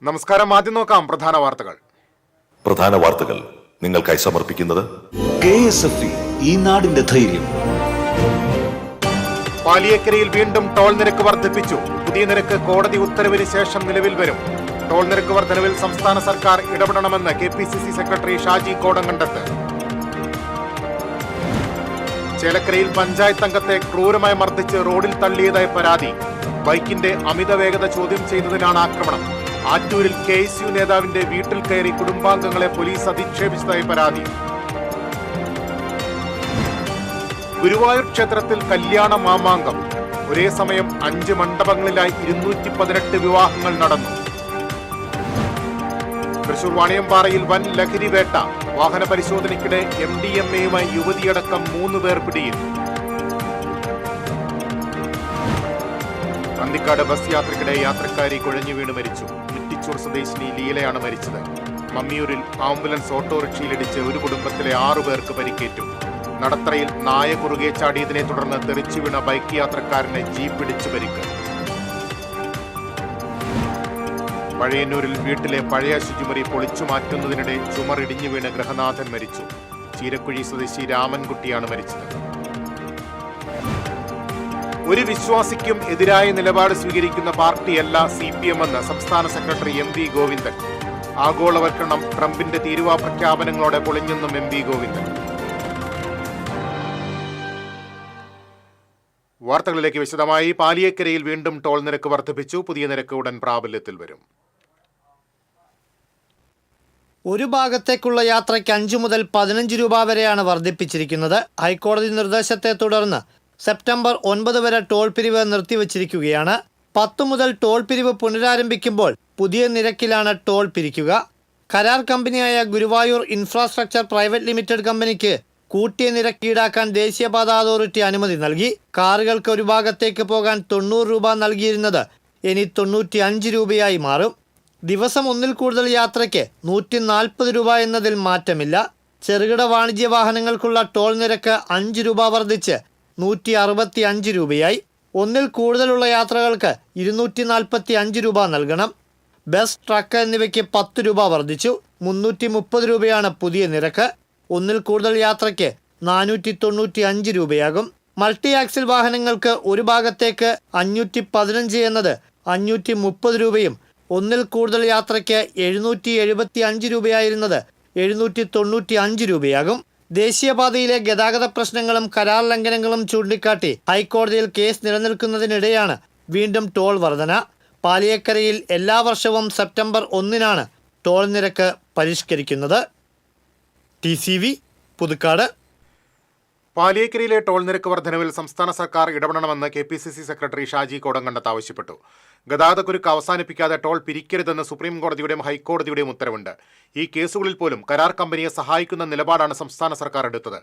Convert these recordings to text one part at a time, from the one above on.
നമസ്കാരം. ആദ്യം നോക്കാം പ്രധാന വാർത്തകൾ നിങ്ങൾക്കായി സമർപ്പിക്കുന്നത് KSFE, ഈ നാടിന്റെ ധൈര്യം. പാലിയേക്കരയിൽ വീണ്ടും ടോൾ നിരക്ക് വർദ്ധിപ്പിച്ചു. പുതിയ നിരക്ക് കോടതി ഉത്തരവിന് ശേഷം നിലവിൽ വരും. ടോൾ നിരക്ക് വർധനവിൽ സംസ്ഥാന സർക്കാർ ഇടപെടണമെന്ന് KPCC സെക്രട്ടറി ഷാജി കോടങ്കണ്ടത്ത്. ചേലക്കരയിൽ പഞ്ചായത്ത് അംഗത്തെ ക്രൂരമായി മർദ്ദിച്ച് റോഡിൽ തള്ളിയതായി പരാതി. ബൈക്കിന്റെ അമിത വേഗത ചോദ്യം ചെയ്തതിനാണ് ആക്രമണം. ആറ്റൂരിൽ KSU നേതാവിന്റെ വീട്ടിൽ കയറി കുടുംബാംഗങ്ങളെ പോലീസ് അധിക്ഷേപിച്ചതായി പരാതി. ഗുരുവായൂർ ക്ഷേത്രത്തിൽ കല്യാണ മാമാങ്കം. ഒരേ സമയം 5 മണ്ഡപങ്ങളിലായി 218 വിവാഹങ്ങൾ നടന്നു. തൃശൂർ വാണിയമ്പാറയിൽ വൻ ലഹരി വേട്ട. വാഹന പരിശോധനയ്ക്കിടെ MDMA-യുമായി യുവതിയടക്കം 3 പേർ പിടിയിൽ. അന്തിക്കാട് ബസ് യാത്രക്കിടെ യാത്രക്കാരി കുഴഞ്ഞു വീണ് മരിച്ചു. മുറ്റിച്ചൂർ സ്വദേശിനി ലീലയാണ് മരിച്ചത്. മമ്മിയൂരിൽ ആംബുലൻസ് ഓട്ടോറിക്ഷയിലിടിച്ച് ഒരു കുടുംബത്തിലെ 6 പേർക്ക് പരിക്കേറ്റു. നടത്തറയിൽ നായ കുറുകെ ചാടിയതിനെ തുടർന്ന് തെറിച്ചു വീണ ബൈക്ക് യാത്രക്കാരനെ ജീപ്പ് ഇടിച്ച് പരിക്ക്. പഴയന്നൂരിൽ വീട്ടിലെ പഴയ ശുചിമുറി പൊളിച്ചു മാറ്റുന്നതിനിടെ ചുമറിടിഞ്ഞു വീണ് ഗൃഹനാഥൻ മരിച്ചു. ചീരക്കുഴി സ്വദേശി രാമൻകുട്ടിയാണ് മരിച്ചത്. ഒരു വിശ്വാസിക്കും എതിരായ നിലപാട് സ്വീകരിക്കുന്ന പാർട്ടിയല്ല CPM എന്ന് സംസ്ഥാന സെക്രട്ടറി MV ഗോവിന്ദൻ. ആഗോളവൽക്കരണം ട്രംപിന്റെ തീരുവ പ്രഖ്യാപനങ്ങളോടെ പൊളിഞ്ഞെന്നും MV ഗോവിന്ദൻ. വാർത്തകളിലേക്ക് വിശദമായി. പാലിയേക്കരയിൽ വീണ്ടും ടോൾ നിരക്ക് വർദ്ധിപ്പിച്ചു. പുതിയ നിരക്ക് ഉടൻ പ്രാബല്യത്തിൽ വരും. ഒരു ഭാഗത്തേക്കുള്ള യാത്രയ്ക്ക് 5 മുതൽ 15 രൂപ വരെയാണ് വർദ്ധിപ്പിച്ചിരിക്കുന്നത്. ഹൈക്കോടതി നിർദ്ദേശത്തെ തുടർന്ന് സെപ്റ്റംബർ 9 വരെ ടോൾ പിരിവ് നിർത്തിവച്ചിരിക്കുകയാണ്. 10 മുതൽ ടോൾ പിരിവ് പുനരാരംഭിക്കുമ്പോൾ പുതിയ നിരക്കിലാണ് ടോൾ പിരിക്കുക. കരാർ കമ്പനിയായ ഗുരുവായൂർ ഇൻഫ്രാസ്ട്രക്ചർ പ്രൈവറ്റ് ലിമിറ്റഡ് കമ്പനിക്ക് കൂട്ടിയ നിരക്ക് ഈടാക്കാൻ ദേശീയപാത അതോറിറ്റി അനുമതി നൽകി. കാറുകൾക്ക് ഒരു ഭാഗത്തേക്ക് പോകാൻ 90 രൂപ നൽകിയിരുന്നത് ഇനി 95 രൂപയായി മാറും. ദിവസം ഒന്നിൽ കൂടുതൽ യാത്രയ്ക്ക് 140 രൂപ എന്നതിൽ മാറ്റമില്ല. ചെറുകിട വാണിജ്യ വാഹനങ്ങൾക്കുള്ള ടോൾ നിരക്ക് 5 രൂപ വർദ്ധിച്ച് 165 രൂപയായി. ഒന്നിൽ കൂടുതലുള്ള യാത്രകൾക്ക് 245 രൂപ നൽകണം. ബസ്, ട്രക്ക് എന്നിവയ്ക്ക് 10 രൂപ വർദ്ധിച്ചു. 330 രൂപയാണ് പുതിയ നിരക്ക്. ഒന്നിൽ കൂടുതൽ യാത്രയ്ക്ക് 495 രൂപയാകും. മൾട്ടി ആക്സിൽ വാഹനങ്ങൾക്ക് ഒരു ഭാഗത്തേക്ക് 515 എന്നത് 530 രൂപയും ഒന്നിൽ കൂടുതൽ യാത്രയ്ക്ക് 775 രൂപയായിരുന്നത് 795 രൂപയാകും. ദേശീയപാതയിലെ ഗതാഗത പ്രശ്നങ്ങളും കരാർ ലംഘനങ്ങളും ചൂണ്ടിക്കാട്ടി ഹൈക്കോടതിയിൽ കേസ് നിലനിൽക്കുന്നതിനിടെയാണ് വീണ്ടും ടോൾ വർധന. പാലിയേക്കരയിൽ എല്ലാ വർഷവും സെപ്റ്റംബർ 1-നാണ് ടോൾ നിരക്ക് പരിഷ്കരിക്കുന്നത്. TCV പുതുക്കാട്. പാലിയേക്കരയിലെ ടോൾ നിരക്ക് വർധനവിൽ സംസ്ഥാന സർക്കാർ ഇടപെടണമെന്ന് KPCC സെക്രട്ടറി ഷാജി കോടങ്കണ്ടത്ത് ആവശ്യപ്പെട്ടു. ഗതാഗതക്കുരുക്ക് അവസാനിപ്പിക്കാതെ ടോൾ പിരിക്കരുതെന്ന് സുപ്രീം കോടതിയുടെയും ഹൈക്കോടതിയുടെയും ഉത്തരവുണ്ട്. ഈ കേസുകളിൽ പോലും കരാർ കമ്പനിയെ സഹായിക്കുന്ന നിലപാടാണ് സംസ്ഥാന സർക്കാർ എടുത്തത്.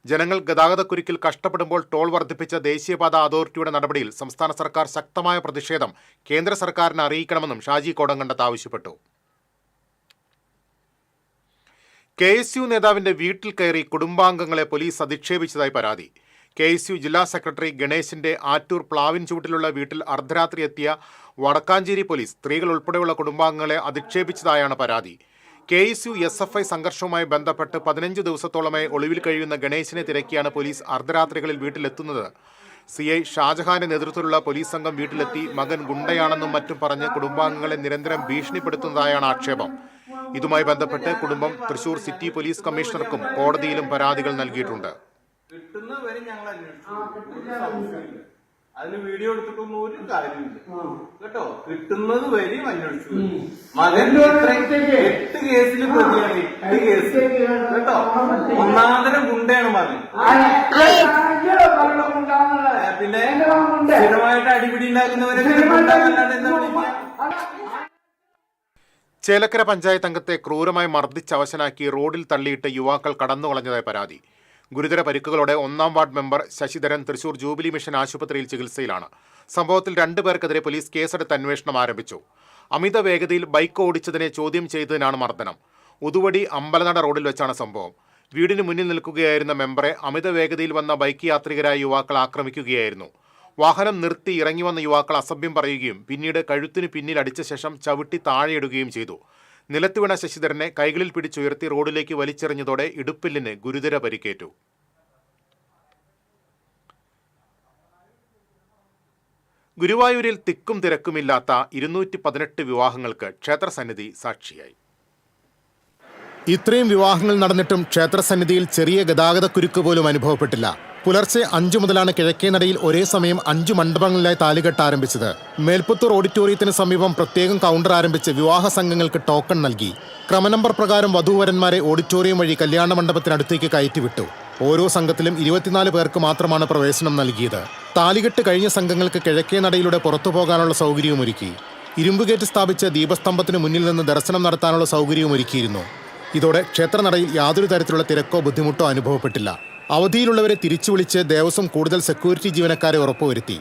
ജനങ്ങൾ ഗതാഗതക്കുരുക്കിൽ കഷ്ടപ്പെടുമ്പോൾ ടോൾ വർദ്ധിപ്പിച്ച ദേശീയപാത അതോറിറ്റിയുടെ നടപടിയിൽ സംസ്ഥാന സർക്കാർ ശക്തമായ പ്രതിഷേധം കേന്ദ്ര സർക്കാരിനെ അറിയിക്കണമെന്നും ഷാജി കോടങ്കണ്ടത്ത് ആവശ്യപ്പെട്ടു. KSU നേതാവിന്റെ വീട്ടിൽ കയറി കുടുംബാംഗങ്ങളെ പോലീസ് അധിക്ഷേപിച്ചതായി പരാതി. KSU ജില്ലാ സെക്രട്ടറി ഗണേശിന്റെ ആറ്റൂർ പ്ലാവിൻ ചൂട്ടിലുള്ള വീട്ടിൽ അർദ്ധരാത്രി എത്തിയ വടക്കാഞ്ചേരി പോലീസ് സ്ത്രീകൾ ഉൾപ്പെടെയുള്ള കുടുംബാംഗങ്ങളെ അധിക്ഷേപിച്ചതായാണ് പരാതി. KSU SFI സംഘർഷവുമായി ബന്ധപ്പെട്ട് 15 ദിവസത്തോളമായി ഒളിവിൽ കഴിയുന്ന ഗണേശിനെ തിരക്കിയാണ് പോലീസ് അർദ്ധരാത്രികളിൽ വീട്ടിലെത്തുന്നത്. CI ഷാജഹാന്റെ നേതൃത്വത്തിലുള്ള പോലീസ് സംഘം വീട്ടിലെത്തി മകൻ ഗുണ്ടയാണെന്നും മറ്റും പറഞ്ഞ് കുടുംബാംഗങ്ങളെ നിരന്തരം ഭീഷണിപ്പെടുത്തുന്നതായാണ് ആക്ഷേപം. ഇതുമായി ബന്ധപ്പെട്ട് കുടുംബം തൃശൂർ സിറ്റി പോലീസ് കമ്മീഷണർക്കും കോടതിയിലും പരാതികൾ നൽകിയിട്ടുണ്ട്. അതിന് വീഡിയോ എടുത്തിട്ടൊന്നും ഒരു കാര്യമില്ല കേട്ടോ. കിട്ടുന്നത് വരെയും അന്വേഷിച്ചു. മകൻ 8 കേസിൽ പ്രതിയാണ്. 8 കേസ് കേട്ടോ. ഒന്നാന്തരം ഗുണ്ടയാണ് മകൻ. പിന്നെ സ്ഥിരമായിട്ട് അടിപിടി ഉണ്ടാക്കുന്നവരൊക്കെ ഗുണ്ടല്ലാതെ എന്താ വിളിക്കുക. ചേലക്കര പഞ്ചായത്ത് അംഗത്തെ ക്രൂരമായി മർദ്ദിച്ച് അവശനാക്കി റോഡിൽ തള്ളിയിട്ട് യുവാക്കൾ കടന്നുകളഞ്ഞതായി പരാതി. ഗുരുതര പരിക്കുകളോടെ 1-ാം ward member Sasidharan Thrissur jubilee mission ആശുപത്രിയിൽ ചികിത്സയിലാണ്. സംഭവത്തിൽ 2 പേർക്കെതിരെ പോലീസ് കേസെടുത്ത് അന്വേഷണം ആരംഭിച്ചു. അമിത വേഗതയിൽ ബൈക്ക് ഓടിച്ചതിനെ ചോദ്യം ചെയ്തതിനാണ് മർദ്ദനം. ഉതുവടി അമ്പലനട റോഡിൽ വെച്ചാണ് സംഭവം. വീടിന് മുന്നിൽ നിൽക്കുകയായിരുന്ന മെമ്പറെ അമിത വേഗതയിൽ വന്ന ബൈക്ക് യാത്രികരായ യുവാക്കൾ ആക്രമിക്കുകയായിരുന്നു. വാഹനം നിർത്തി ഇറങ്ങി വന്ന യുവാക്കൾ അസഭ്യം പറയുകയും പിന്നീട് കഴുത്തിന് പിന്നിൽ അടിച്ച ശേഷം ചവിട്ടി താഴെയിടുകയും ചെയ്തു. നിലത്ത് വീണ ശശിധരനെ കൈകളിൽ പിടിച്ചുയർത്തി റോഡിലേക്ക് വലിച്ചെറിഞ്ഞതോടെ ഇടുപ്പെല്ലിന് ഗുരുതര പരിക്കേറ്റു. ഗുരുവായൂരിൽ തിക്കും തിരക്കുമില്ലാത്ത 218 വിവാഹങ്ങൾക്ക് ക്ഷേത്രസന്നിധി സാക്ഷിയായി. ഇത്രയും വിവാഹങ്ങൾ നടന്നിട്ടും ക്ഷേത്രസന്നിധിയിൽ ചെറിയ ഗതാഗതക്കുരുക്ക് പോലും അനുഭവപ്പെട്ടില്ല. പുലർച്ചെ 5 മുതലാണ് കിഴക്കേനടയിൽ ഒരേ സമയം 5 മണ്ഡപങ്ങളിലായി താലികെട്ട് ആരംഭിച്ചത്. മേൽപ്പത്തൂർ ഓഡിറ്റോറിയത്തിന് സമീപം പ്രത്യേകം കൗണ്ടർ ആരംഭിച്ച് വിവാഹ സംഘങ്ങൾക്ക് ടോക്കൺ നൽകി. ക്രമനമ്പർ പ്രകാരം വധൂവരന്മാരെ ഓഡിറ്റോറിയം വഴി കല്യാണ മണ്ഡപത്തിനടുത്തേക്ക് കയറ്റിവിട്ടു. ഓരോ സംഘത്തിലും 24 പേർക്ക് മാത്രമാണ് പ്രവേശനം നൽകിയത്. താലികെട്ട് കഴിഞ്ഞ സംഘങ്ങൾക്ക് കിഴക്കേനടയിലൂടെ പുറത്തു പോകാനുള്ള സൗകര്യവുമൊരുക്കി. ഇരുമ്പുകേറ്റ് സ്ഥാപിച്ച് ദീപസ്തംഭത്തിന് മുന്നിൽ നിന്ന് ദർശനം നടത്താനുള്ള സൗകര്യവുമൊരുക്കിയിരുന്നു. ഇതോടെ ക്ഷേത്രനടയിൽ യാതൊരു തരത്തിലുള്ള തിരക്കോ ബുദ്ധിമുട്ടോ അനുഭവപ്പെട്ടില്ല. അവധിയിലുള്ളവരെ തിരിച്ചു വിളിച്ച് ദേവസ്വം കൂടുതൽ സെക്യൂരിറ്റി ജീവനക്കാരെ ഉറപ്പുവരുത്തി.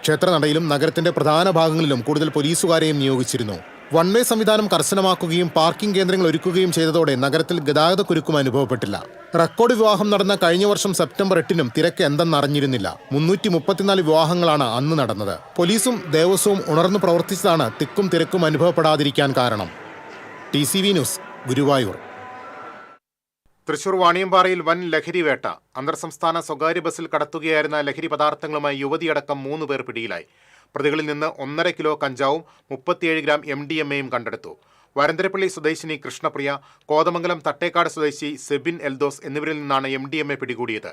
ക്ഷേത്രനടയിലും നഗരത്തിന്റെ പ്രധാന ഭാഗങ്ങളിലും കൂടുതൽ പോലീസുകാരെയും നിയോഗിച്ചിരുന്നു. വൺ വേ സംവിധാനം കർശനമാക്കുകയും പാർക്കിംഗ് കേന്ദ്രങ്ങൾ ഒരുക്കുകയും ചെയ്തതോടെ നഗരത്തിൽ ഗതാഗതക്കുരുക്കും അനുഭവപ്പെട്ടില്ല. റെക്കോർഡ് വിവാഹം നടന്ന കഴിഞ്ഞ വർഷം സെപ്റ്റംബർ 8-നും തിരക്ക് എന്തെന്നറിഞ്ഞിരുന്നില്ല. 334 വിവാഹങ്ങളാണ് അന്ന് നടന്നത്. പോലീസും ദേവസ്വവും ഉണർന്നു പ്രവർത്തിച്ചതാണ് തിക്കും തിരക്കും അനുഭവപ്പെടാതിരിക്കാൻ കാരണം. TCV news, Guruvayur. തൃശൂർ വാണിയമ്പാറയിൽ വൻ ലഹരി വേട്ട. അന്തർ സംസ്ഥാന സ്വകാര്യ ബസ്സിൽ കടത്തുകയായിരുന്ന ലഹരി പദാർത്ഥങ്ങളുമായി യുവതിയടക്കം 3 പേർ പിടിയിലായി. പ്രതികളിൽ നിന്ന് 1.5 കിലോ കഞ്ചാവും 37 ഗ്രാം MDMAയും കണ്ടെടുത്തു. വരന്തരപ്പള്ളി സ്വദേശിനി കൃഷ്ണപ്രിയ, കോതമംഗലം തട്ടേക്കാട് സ്വദേശി സെബിൻ എൽദോസ് എന്നിവരിൽ നിന്നാണ് MDMA പിടികൂടിയത്.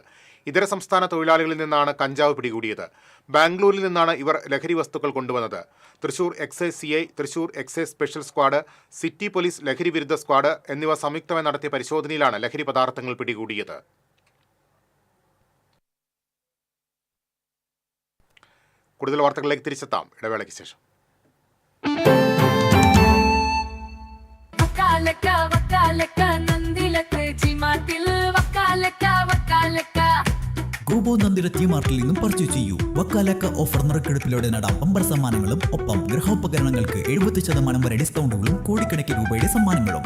ഇതര സംസ്ഥാന തൊഴിലാളികളിൽ നിന്നാണ് കഞ്ചാവ് പിടികൂടിയത്. ബാംഗ്ലൂരിൽ നിന്നാണ് ഇവർ ലഹരി വസ്തുക്കൾ കൊണ്ടുവന്നത്. Thrissur excise CI, Thrissur excise special squad, city police ലഹരി വിരുദ്ധ സ്ക്വാഡ് എന്നിവ സംയുക്തമായി നടത്തിയ പരിശോധനയിലാണ് ലഹരി പദാർത്ഥങ്ങൾ പിടികൂടിയത്. കൂടുതൽ വാർത്തകളിലേക്ക് തിരിച്ചെത്താം ഇടവേളയ്ക്ക് ശേഷം. ഗോബോ നന്ദിര ടി-മാർട്ടിൽ നിന്നും പർച്ചേസ് ചെയ്യൂ. വക്കാലക്ക ഓഫർ നറുക്കെടുപ്പിലൂടെ നേടാം ബമ്പർ സമ്മാനങ്ങളും ഒപ്പം ഗൃഹോപകരണങ്ങൾക്ക് 70% വരെ ഡിസ്കൗണ്ടുകളും കോടിക്കണക്കിന് രൂപയുടെ സമ്മാനങ്ങളും.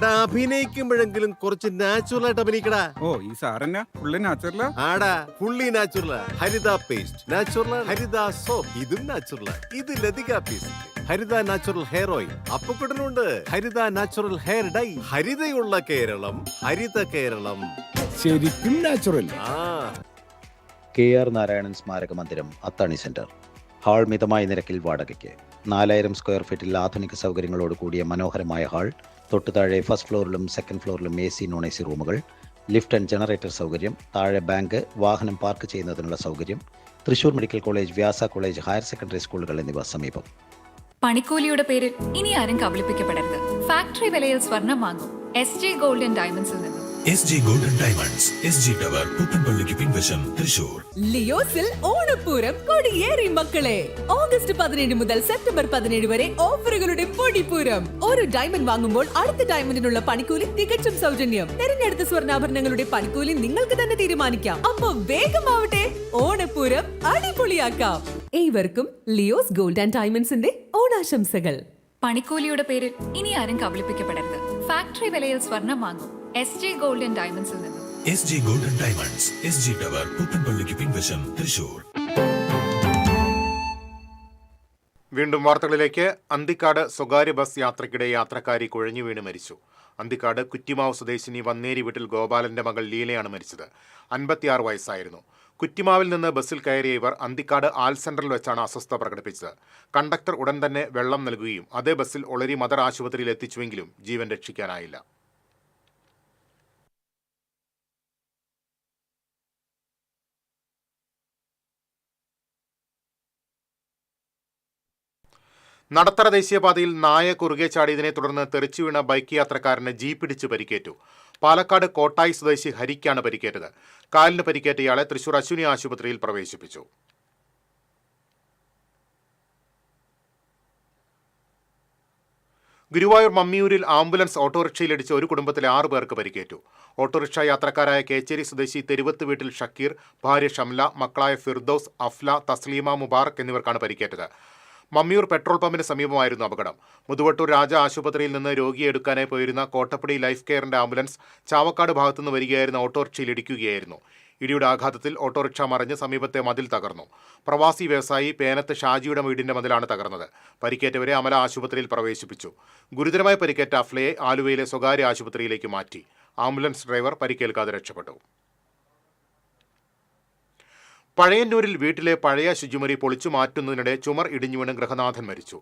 അഭിനയിക്കുമ്പോഴെങ്കിലും കുറച്ച് നാച്ചുറൽ ആയിട്ട് അഭിനയിക്കടാ. ഓ ഈ സാറന്നെ ഫുള്ള് നാച്ചുറലാ? ആടാ, ഫുള്ളി നാച്ചുറലാ. ഹരിത പേസ്റ്റ് നാച്ചുറൽ, ഹരിത സോപ്പ് ഇതും നാച്ചുറൽ, ഇത് ലതിക പേസ്റ്റ്, ഹരിത നാച്ചുറൽ ഹെയർ ഓയിൽ, അപ്പക്കുട്ടനുണ്ട് ഹരിത natural hair dye. ഹരിതയുള്ള Keralam, Haritha Keralam, ശരിക്കും നാച്ചുറൽ. KR നാരായണൻ സ്മാരക മന്ദിരം, അത്താണി സെന്റർ. ഹാൾ മിതമായ നിരക്കിൽ വാടകയ്ക്ക്. 4000 സ്ക്വയർ ഫീറ്റിൽ ആധുനിക സൗകര്യങ്ങളോട് കൂടിയ മനോഹരമായ ഹാൾ. തൊട്ടു താഴെ ഫസ്റ്റ് ഫ്ലോറിലും സെക്കൻഡ് ഫ്ലോറിലും AC, non-AC റൂമുകൾ, ലിഫ്റ്റ് ആൻഡ് ജനറേറ്റർ സൗകര്യം, താഴെ ബാങ്ക്, വാഹനം പാർക്ക് ചെയ്യുന്നതിനുള്ള സൗകര്യം. തൃശൂർ മെഡിക്കൽ കോളേജ്, വ്യാസ കോളേജ്, ഹയർ സെക്കൻഡറി സ്കൂളുകൾ എന്നിവ സമീപം. പണിക്കൂലിയുടെ പേരിൽ ഇനി ആരും കബളിപ്പിക്കപ്പെടരുത്. ഫാക്ടറി വിലയിൽ സ്വർണം വാങ്ങും SG ഗോൾഡ് ആൻഡ് ഡയമണ്ട്സിൽ നിന്നും. SG gold and diamonds, SG tower, പുത്തൻപള്ളിക്ക് പിൻവശം, തൃശൂർ. ലിയോസിൽ ഓണപ്പൂരം കൊടിയേറി മക്കളെ. ഓഗസ്റ്റ് 17 മുതൽ സെപ്റ്റംബർ 17 വരെ ഓഫറുകളുടെ പൊടിപ്പൂരം. ഓരോ ഡയമണ്ട് വാങ്ങുമ്പോൾ അടുത്ത ഡയമണ്ടിനുള്ള പണിക്കൂലി തികച്ചും സൗജന്യം. തെരഞ്ഞെടുത്ത സ്വർണ്ണാഭരണങ്ങളുടെ പണിക്കൂലി നിങ്ങൾക്ക് തന്നെ തീരുമാനിക്കാം. അപ്പൊ വേഗമാവട്ടെ, ഓണപ്പൂരം അടിപൊളിയാക്കാം. ഏവർക്കും ലിയോസ് ഗോൾഡ് ആൻഡ് ഡയമണ്ട്സിന്റെ ഓണാശംസകൾ. പണിക്കൂലിയുടെ പേരിൽ ഇനി ആരും കബളിപ്പിക്കപ്പെടരുത്. ഫാക്ടറി വിലയിൽ സ്വർണം വാങ്ങും SG ഗോൾഡ് ആൻഡ് ഡയമണ്ട്സിൽ നിന്നും. SG gold and diamonds, SG tower, പുത്തൻപള്ളിക്ക് പിൻവശം, തൃശൂർ. വീണ്ടും വാർത്തകളിലേക്ക്. അന്തിക്കാട് സ്വകാര്യ ബസ് യാത്രയ്ക്കിടെ യാത്രക്കാരി കുഴഞ്ഞു വീണ് മരിച്ചു. അന്തിക്കാട് കുറ്റിമാവ് സ്വദേശിനി വന്നേരി വീട്ടിൽ ഗോപാലന്റെ മകൾ ലീലയാണ് മരിച്ചത്. 56 വയസ്സായിരുന്നു. കുറ്റിമാവിൽ നിന്ന് ബസ്സിൽ കയറിയ ഇവർ അന്തിക്കാട് ആൽ സെന്ററിൽ വെച്ചാണ് അസ്വസ്ഥത പ്രകടിപ്പിച്ചത്. കണ്ടക്ടർ ഉടൻ തന്നെ വെള്ളം നൽകുകയും അതേ ബസ്സിൽ ഒളരി മദർ ആശുപത്രിയിൽ എത്തിച്ചുവെങ്കിലും ജീവൻ രക്ഷിക്കാനായില്ല. നടത്തറ ദേശീയപാതയിൽ നായ കുറുകെ ചാടിയതിനെ തുടർന്ന് തെറിച്ചു വീണ ബൈക്ക് യാത്രക്കാരന് ജീപ്പിടിച്ച് പരിക്കേറ്റു. പാലക്കാട് കോട്ടായി സ്വദേശി ഹരിക്കാണ് പരിക്കേറ്റത്. കാലിന് പരിക്കേറ്റ ഇയാളെ തൃശൂർ അശ്വിനി ആശുപത്രിയിൽ പ്രവേശിപ്പിച്ചു. ഗുരുവായൂർ മമ്മിയൂരിൽ ആംബുലൻസ് ഓട്ടോറിക്ഷയിലിടിച്ച് ഒരു കുടുംബത്തിലെ 6 പേർക്ക് പരിക്കേറ്റു. ഓട്ടോറിക്ഷ യാത്രക്കാരായ കേച്ചേരി സ്വദേശി തെരുവത്ത് വീട്ടിൽ ഷക്കീർ, ഭാര്യ ഷംല, മക്കളായ ഫിർദൌസ്, അഫ്ല, തസ്ലീമ, മുബാറക് എന്നിവർക്കാണ് പരിക്കേറ്റത്. മമ്മിയൂർ പെട്രോൾ പമ്പിന് സമീപമായിരുന്നു അപകടം. മുതുവട്ടൂർ രാജ ആശുപത്രിയിൽ നിന്ന് രോഗിയെ എടുക്കാനായി പോയിരുന്ന കോട്ടപ്പടി ലൈഫ് കെയറിന്റെ ആംബുലൻസ് ചാവക്കാട് ഭാഗത്തുനിന്ന് വരികയായിരുന്ന ഓട്ടോറിക്ഷയിൽ ഇടിക്കുകയായിരുന്നു. ഇടിയുടെ ആഘാതത്തിൽ ഓട്ടോറിക്ഷ മറിഞ്ഞ് സമീപത്തെ മതിൽ തകർന്നു. പ്രവാസി വ്യവസായി പേനത്ത് ഷാജിയുടെ വീടിന്റെ മതിലാണ് തകർന്നത്. പരിക്കേറ്റവരെ അമല ആശുപത്രിയിൽ പ്രവേശിപ്പിച്ചു. ഗുരുതരമായി പരിക്കേറ്റ അഫ്ലയെ ആലുവയിലെ സ്വകാര്യ ആശുപത്രിയിലേക്ക് മാറ്റി. ആംബുലൻസ് ഡ്രൈവർ പരിക്കേൽക്കാതെ രക്ഷപ്പെട്ടു. പഴയന്നൂരിൽ വീട്ടിലെ പഴയ ശുചിമുറി പൊളിച്ചു മാറ്റുന്നതിനിടെ ചുമർ ഇടിഞ്ഞു വീണ് ഗൃഹനാഥൻ മരിച്ചു.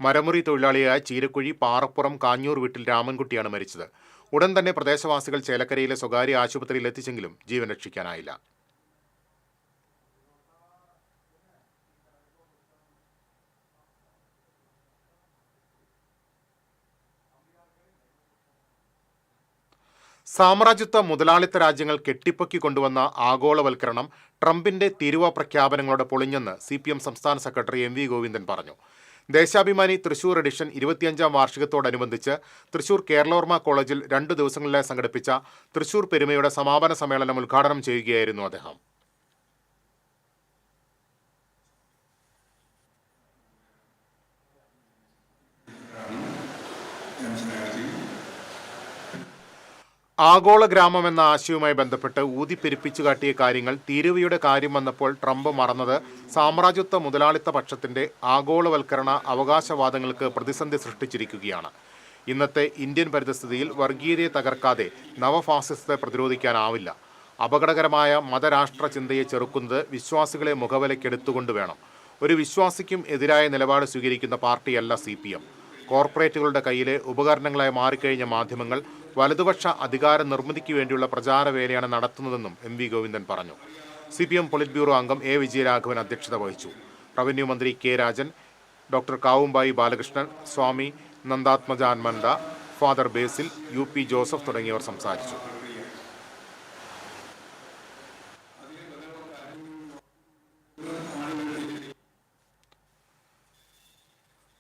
മരമുറി തൊഴിലാളിയായ ചീരക്കുഴി പാറപ്പുറം കാഞ്ഞൂർ വീട്ടിൽ രാമൻകുട്ടിയാണ് മരിച്ചത്. ഉടൻ തന്നെ പ്രദേശവാസികൾ ചേലക്കരയിലെ സ്വകാര്യ ആശുപത്രിയിൽ എത്തിച്ചെങ്കിലും ജീവൻ രക്ഷിക്കാനായില്ല. സാമ്രാജ്യത്വ മുതലാളിത്ത രാജ്യങ്ങൾ കെട്ടിപ്പൊക്കി കൊണ്ടുവന്ന ആഗോളവൽക്കരണം ട്രംപിന്റെ തീരുവ പ്രഖ്യാപനങ്ങളോടെ പൊളിഞ്ഞെന്ന് CPM സംസ്ഥാന സെക്രട്ടറി MV ഗോവിന്ദൻ പറഞ്ഞു. ദേശാഭിമാനി തൃശൂർ എഡിഷൻ 25ാം വാർഷികത്തോടനുബന്ധിച്ച് തൃശൂർ കേരളവർമ്മ കോളേജിൽ 2 ദിവസങ്ങളിലായി സംഘടിപ്പിച്ച തൃശൂർ പെരുമയുടെ സമാപന സമ്മേളനം ഉദ്ഘാടനം ചെയ്യുകയായിരുന്നു അദ്ദേഹം. ആഗോള ഗ്രാമം എന്ന ആശയവുമായി ബന്ധപ്പെട്ട് ഊതിപ്പെരുപ്പിച്ചു കാട്ടിയ കാര്യങ്ങൾ തീരുവയുടെ കാര്യം വന്നപ്പോൾ ട്രംപ് മറന്നത് സാമ്രാജ്യത്വ മുതലാളിത്ത പക്ഷത്തിന്റെ ആഗോളവൽക്കരണ അവകാശവാദങ്ങൾക്ക് പ്രതിസന്ധി സൃഷ്ടിച്ചിരിക്കുകയാണ്. ഇന്നത്തെ ഇന്ത്യൻ പരിതസ്ഥിതിയിൽ വർഗീയതയെ തകർക്കാതെ നവഫാസിസത്തെ പ്രതിരോധിക്കാനാവില്ല. അപകടകരമായ മതരാഷ്ട്ര ചിന്തയെ ചെറുക്കുന്നത് വിശ്വാസികളെ മുഖവിലക്കെടുത്തുകൊണ്ട് വേണം. ഒരു വിശ്വാസിക്കും എതിരായ നിലപാട് സ്വീകരിക്കുന്ന പാർട്ടിയല്ല CPM. കോർപ്പറേറ്റുകളുടെ കയ്യിലെ ഉപകരണങ്ങളായി മാറിക്കഴിഞ്ഞ മാധ്യമങ്ങൾ വലതുപക്ഷ അധികാര നിർമ്മിതിക്ക് വേണ്ടിയുള്ള പ്രചാരവേലയാണ് നടത്തുന്നതെന്നും MV ഗോവിന്ദൻ പറഞ്ഞു. CPM പൊളിറ്റ് ബ്യൂറോ അംഗം A വിജയരാഘവൻ അധ്യക്ഷത വഹിച്ചു. റവന്യൂ മന്ത്രി K രാജൻ, ഡോക്ടർ കാവുമ്പായി ബാലകൃഷ്ണൻ, സ്വാമി നന്ദാത്മജാൻമണ്ട, ഫാദർ ബേസിൽ, UP ജോസഫ് തുടങ്ങിയവർ സംസാരിച്ചു.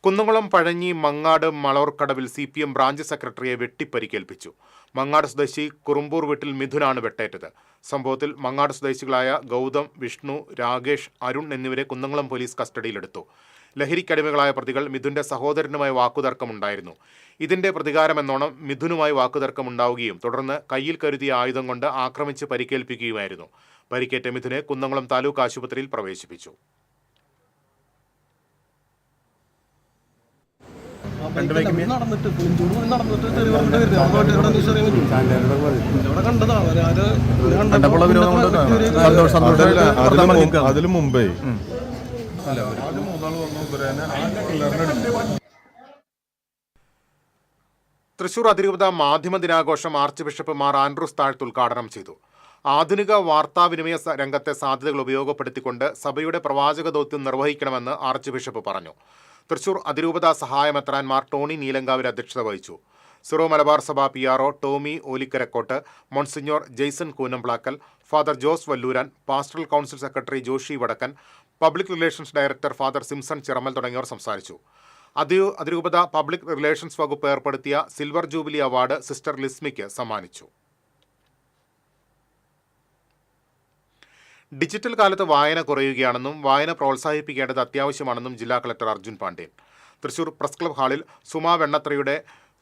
കുന്നംകുളം പഴഞ്ഞി മങ്ങാട് മളവർക്കടവിൽ CPM ബ്രാഞ്ച് സെക്രട്ടറിയെ വെട്ടിപ്പരിക്കേൽപ്പിച്ചു. മങ്ങാട് സ്വദേശി കുറുമ്പൂർ വീട്ടിൽ മിഥുനാണ് വെട്ടേറ്റത്. സംഭവത്തിൽ മങ്ങാട് സ്വദേശികളായ ഗൗതം, വിഷ്ണു, രാകേഷ്, അരുൺ എന്നിവരെ കുന്നംകുളം പോലീസ് കസ്റ്റഡിയിലെടുത്തു. ലഹരിക്കടിമകളായ പ്രതികൾ മിഥുന്റെ സഹോദരനുമായി വാക്കുതർക്കമുണ്ടായിരുന്നു. ഇതിന്റെ പ്രതികാരമെന്നോണം മിഥുനുമായി വാക്കുതർക്കമുണ്ടാവുകയും തുടർന്ന് കയ്യിൽ കരുതിയ ആയുധം കൊണ്ട് ആക്രമിച്ച് പരിക്കേൽപ്പിക്കുകയുമായിരുന്നു. പരിക്കേറ്റ മിഥുനെ കുന്നംകുളം താലൂക്ക് ആശുപത്രിയിൽ പ്രവേശിപ്പിച്ചു. അതിനു മുമ്പേ തൃശൂർ അതിരൂപത മാധ്യമ ദിനാഘോഷം ആർച്ച് ബിഷപ്പ് മാർ ആൻഡ്രൂസ് താഴത്ത് ഉദ്ഘാടനം ചെയ്തു. ആധുനിക വാർത്താവിനിമയ രംഗത്തെ സാധ്യതകൾ ഉപയോഗപ്പെടുത്തിക്കൊണ്ട് സഭയുടെ പ്രവാചക ദൗത്യം നിർവഹിക്കണമെന്ന് ആർച്ച് ബിഷപ്പ് പറഞ്ഞു. തൃശൂർ അതിരൂപത സഹായമെത്രാൻമാർ ടോണി നീലങ്കാവിൽ അധ്യക്ഷത വഹിച്ചു. സിറോ മലബാർ സഭ PRO Tomy Olikkarakott, monsignor Jaison Koonamplackal, father Jose Valluran, pastoral council secretary Joshy Vadakkan, public relations director father Simson Chiramel തുടങ്ങിയവർ സംസാരിച്ചു. അതിരൂപത പബ്ലിക് റിലേഷൻസ് വകുപ്പ് ഏർപ്പെടുത്തിയ സിൽവർ ജൂബിലി അവാർഡ് സിസ്റ്റർ ലിസ്മിക്ക് സമ്മാനിച്ചു. ഡിജിറ്റൽ കാലത്ത് വായന കുറയുകയാണെന്നും വായന പ്രോത്സാഹിപ്പിക്കേണ്ടത് അത്യാവശ്യമാണെന്നും ജില്ലാ collector Arjun Pandian Thrissur press club ഹാളിൽ സുമാ വെണ്ണത്രയുടെ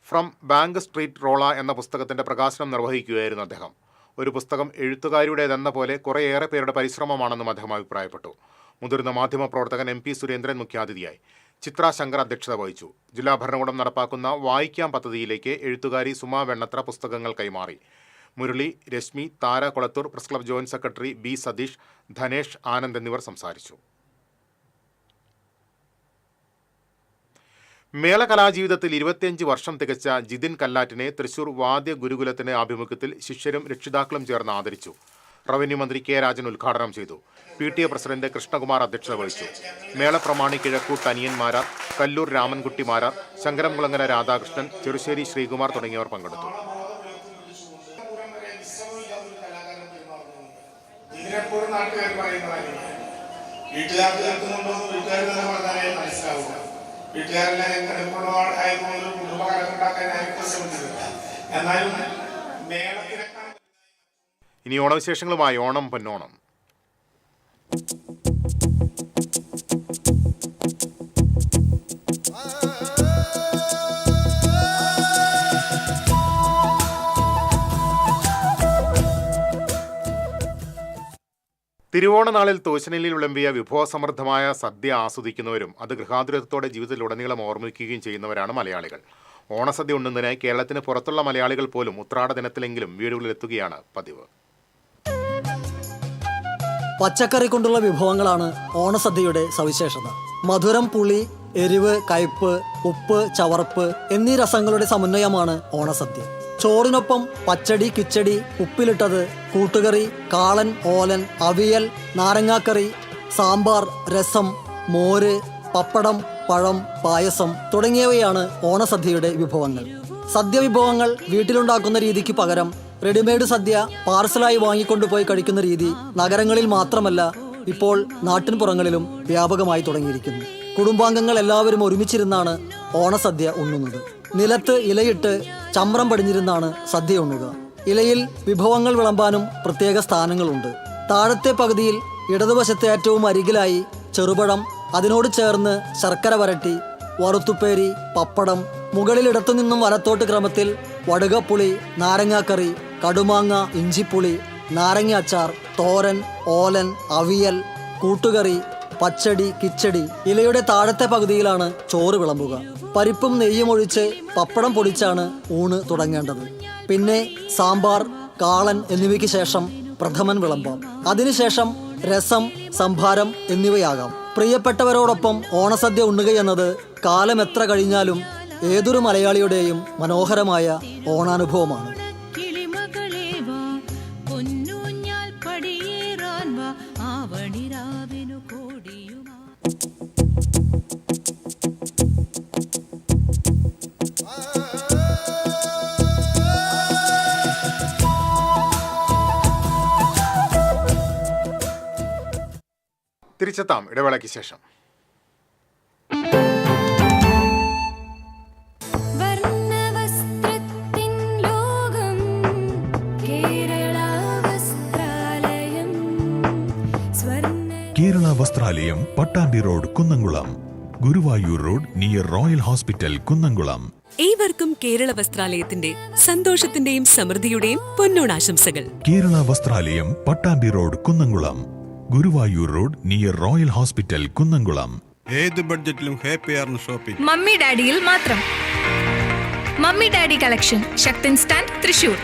ഫ്രം ബാങ്ക് സ്ട്രീറ്റ് റോള എന്ന പുസ്തകത്തിന്റെ പ്രകാശനം നിർവഹിക്കുകയായിരുന്നു അദ്ദേഹം. ഒരു പുസ്തകം എഴുത്തുകാരിയുടേതെന്ന പോലെ കുറേയേറെ പേരുടെ പരിശ്രമമാണെന്നും അദ്ദേഹം അഭിപ്രായപ്പെട്ടു. മുതിർന്ന മാധ്യമപ്രവർത്തകൻ MP സുരേന്ദ്രൻ മുഖ്യാതിഥിയായി. ചിത്ര ശങ്കർ അധ്യക്ഷത വഹിച്ചു. ജില്ലാ ഭരണകൂടം നടപ്പാക്കുന്ന വായിക്കാം പദ്ധതിയിലേക്ക് എഴുത്തുകാരി സുമാ വെണ്ണത്ര പുസ്തകങ്ങൾ കൈമാറി. Murali, Reshmi, Thara Kolathur, press club joint secretary B Satheesh, Dhanesh, Anand എന്നിവർ സംസാരിച്ചു. മേള കലാജീവിതത്തിൽ 25 വർഷം തികച്ച ജിതിൻ കല്ലാറ്റിനെ തൃശൂർ വാദ്യ ഗുരുകുലത്തിന്റെ ആഭിമുഖ്യത്തിൽ ശിഷ്യരും രക്ഷിതാക്കളും ചേർന്ന് ആദരിച്ചു. റവന്യൂ മന്ത്രി K രാജൻ ഉദ്ഘാടനം ചെയ്തു. PTA പ്രസിഡന്റ് കൃഷ്ണകുമാർ അധ്യക്ഷത വഹിച്ചു. മേള പ്രമാണി കിഴക്കൂട്ട് അനിയന്മാരാർ, കല്ലൂർ രാമൻകുട്ടിമാരാർ, ശങ്കരംകുളങ്ങര രാധാകൃഷ്ണൻ, ചെറുശ്ശേരി ശ്രീകുമാർ തുടങ്ങിയവർ പങ്കെടുത്തു. ഇതിനെപ്പോഴും നാട്ടുകാർ പറയുന്നതല്ല. വീട്ടുകാർക്ക് കേൾക്കുന്നുണ്ടോ വീട്ടുകാർ തന്നെ പറഞ്ഞാലേ മനസ്സിലാവുക. വീട്ടുകാരെല്ലാം എപ്പോഴും കുടുംബകാലം ഉണ്ടാക്കാനായിരിക്കും ശ്രമിച്ചിട്ടില്ല. എന്നാലും മേളത്തിനേക്കാൾ ഇനി ഓണവിശേഷങ്ങളുമായി ഓണം പൊന്നോണം. തിരുവോണനാളിൽ തൂശനിലിൽ വിളമ്പിയ വിഭവസമൃദ്ധമായ സദ്യ ആസ്വദിക്കുന്നവരും അത് ഗൃഹാതുരത്വത്തോടെ ജീവിതത്തിലുടനീളം ഓർമ്മിക്കുകയും ചെയ്യുന്നവരാണ് മലയാളികൾ. ഓണസദ്യ ഉണ്ണുന്നതിനായി കേരളത്തിന് പുറത്തുള്ള മലയാളികൾ പോലും ഉത്രാട ദിനത്തിലെങ്കിലും വീടുകളിലെത്തുകയാണ് പതിവ്. പച്ചക്കറി കൊണ്ടുള്ള വിഭവങ്ങളാണ് ഓണസദ്യയുടെ സവിശേഷത. മധുരം, പുളി, എരിവ്, കയ്പ്, ഉപ്പ്, ചവർപ്പ് എന്നീ രസങ്ങളുടെ സമന്വയമാണ് ഓണസദ്യ. ചോറിനൊപ്പം പച്ചടി, കിച്ചടി, ഉപ്പിലിട്ടത്, കൂട്ടുകറി, കാളൻ, ഓലൻ, അവിയൽ, നാരങ്ങാക്കറി, സാമ്പാർ, രസം, മോര്, പപ്പടം, പഴം, പായസം തുടങ്ങിയവയാണ് ഓണസദ്യയുടെ വിഭവങ്ങൾ. സദ്യ വിഭവങ്ങൾ വീട്ടിലുണ്ടാക്കുന്ന രീതിക്ക് പകരം റെഡിമെയ്ഡ് സദ്യ പാർസലായി വാങ്ങിക്കൊണ്ടുപോയി കഴിക്കുന്ന രീതി നഗരങ്ങളിൽ മാത്രമല്ല ഇപ്പോൾ നാട്ടിൻപുറങ്ങളിലും വ്യാപകമായി തുടങ്ങിയിരിക്കുന്നു. കുടുംബാംഗങ്ങൾ എല്ലാവരും ഒരുമിച്ചിരുന്നാണ് ഓണസദ്യ ഉണ്ണുന്നത്. നിലത്ത് ഇലയിട്ട് ചമ്രം പടിഞ്ഞിരുന്നാണ് സദ്യ ഉണ്ണുക. ഇലയിൽ വിഭവങ്ങൾ വിളമ്പാനും പ്രത്യേക സ്ഥാനങ്ങളുണ്ട്. താഴത്തെ പകുതിയിൽ ഇടതുവശത്തെ ഏറ്റവും അരികിലായി ചെറുപഴം, അതിനോട് ചേർന്ന് ശർക്കര വരട്ടി, വറുത്തുപ്പേരി, പപ്പടം, മുകളിൽ ഇടത്തുനിന്നും വലത്തോട്ട് ക്രമത്തിൽ വടുകപ്പുളി, നാരങ്ങാക്കറി, കടുമാങ്ങ, ഇഞ്ചിപ്പുളി, നാരങ്ങ അച്ചാർ, തോരൻ, ഓലൻ, അവിയൽ, കൂട്ടുകറി, പച്ചടി, കിച്ചടി. ഇലയുടെ താഴത്തെ പകുതിയിലാണ് ചോറ് വിളമ്പുക. പരിപ്പും നെയ്യും ഒഴിച്ച് പപ്പടം പൊടിച്ചാണ് ഊണ് തുടങ്ങേണ്ടത്. പിന്നെ സാമ്പാർ, കാളൻ എന്നിവയ്ക്ക് ശേഷം പ്രഥമൻ വിളമ്പാം. അതിനുശേഷം രസം, സംഭാരം എന്നിവയാകാം. പ്രിയപ്പെട്ടവരോടൊപ്പം ഓണസദ്യ ഉണ്ണുകയെന്നത് കാലം എത്ര കഴിഞ്ഞാലും ഏതൊരു മലയാളിയുടെയും മനോഹരമായ ഓണാനുഭവമാണ്. തിരിച്ചെത്താം ഇടവേളയ്ക്ക് ശേഷം. Kerala Vasthralayam, Pattambi road, Kunnamkulam. Guruvayur road near royal hospital, Kunnamkulam. ഏവർക്കും കേരള വസ്ത്രാലയത്തിന്റെ സന്തോഷത്തിന്റെയും സമൃദ്ധിയുടെയും പൊന്നോണാശംസകൾ. Kerala Vasthralayam, Pattambi road, Kunnamkulam. Guruvayur road near royal hospital, Kunnamkulam. ഏത് ബഡ്ജറ്റിലും ഹാപ്പിയാണ് ഷോപ്പിംഗ്. മമ്മി ഡാഡിയിൽ മാത്രം. Mummy daddy collection, Sakthan stand, Thrissur.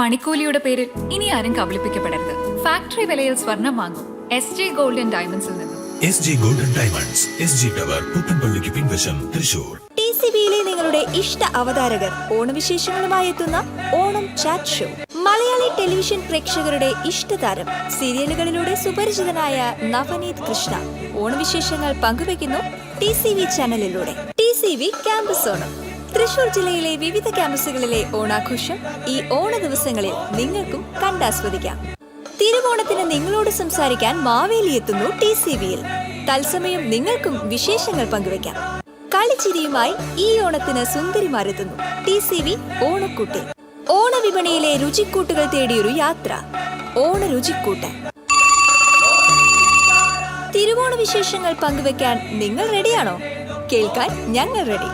പണിക്കൂലിയുടെ പേരിൽ ഇനി ആരും കബളിപ്പിക്കപ്പെടരുത്. ഫാക്ടറി വിലയിൽ സ്വർണം വാങ്ങും SJ ഗോൾഡ് ആൻഡ് ഡയമണ്ട്സിൽ നിന്നും. SJ golden diamonds, SG tower, പുത്തൻപള്ളിക്ക് പിൻവശം, തൃശൂർ. TCBയിലെ നിങ്ങളുടെ ഇഷ്ട അവതാരകർ ഓണവിശേഷങ്ങളുമായി എത്തുന്ന Onam chat show. Malayali television പ്രേക്ഷകരുടെ ഇഷ്ടതാരം, സീരിയലുകളിലൂടെ സുപരിചിതനായ നവനീത് കൃഷ്ണ ഓണവിശേഷങ്ങൾ പങ്കുവയ്ക്കുന്നു TCB ചാനലിലൂടെ. TCB campus Onam. തൃശൂർ ജില്ലയിലെ വിവിധ ക്യാമ്പസുകളിലെ ഓണാഘോഷം ഈ ഓണ ദിവസങ്ങളിൽ നിങ്ങൾക്കും കണ്ടാസ്വദിക്കാം. തിരുവോണത്തിന് നിങ്ങളോട് സംസാരിക്കാൻ മാവേലി എത്തുന്നു TCBയിൽ. തത്സമയം നിങ്ങൾക്കും വിശേഷങ്ങൾ പങ്കുവയ്ക്കാം. കളിച്ചിരിയുമായി ഈ ഓണത്തിന് സുന്ദരിമാരെത്തുന്നു TCB ഓണക്കൂട്ടിൽ. ഓണവിപണിയിലെ രുചിക്കൂട്ടുകൾ തേടിയൊരു യാത്ര, ഓണ രുചിക്കൂട്ട്. തിരുവോണ വിശേഷങ്ങൾ പങ്കുവെക്കാൻ നിങ്ങൾ റെഡിയാണോ? കേൾക്കാൻ ഞങ്ങൾ റെഡി.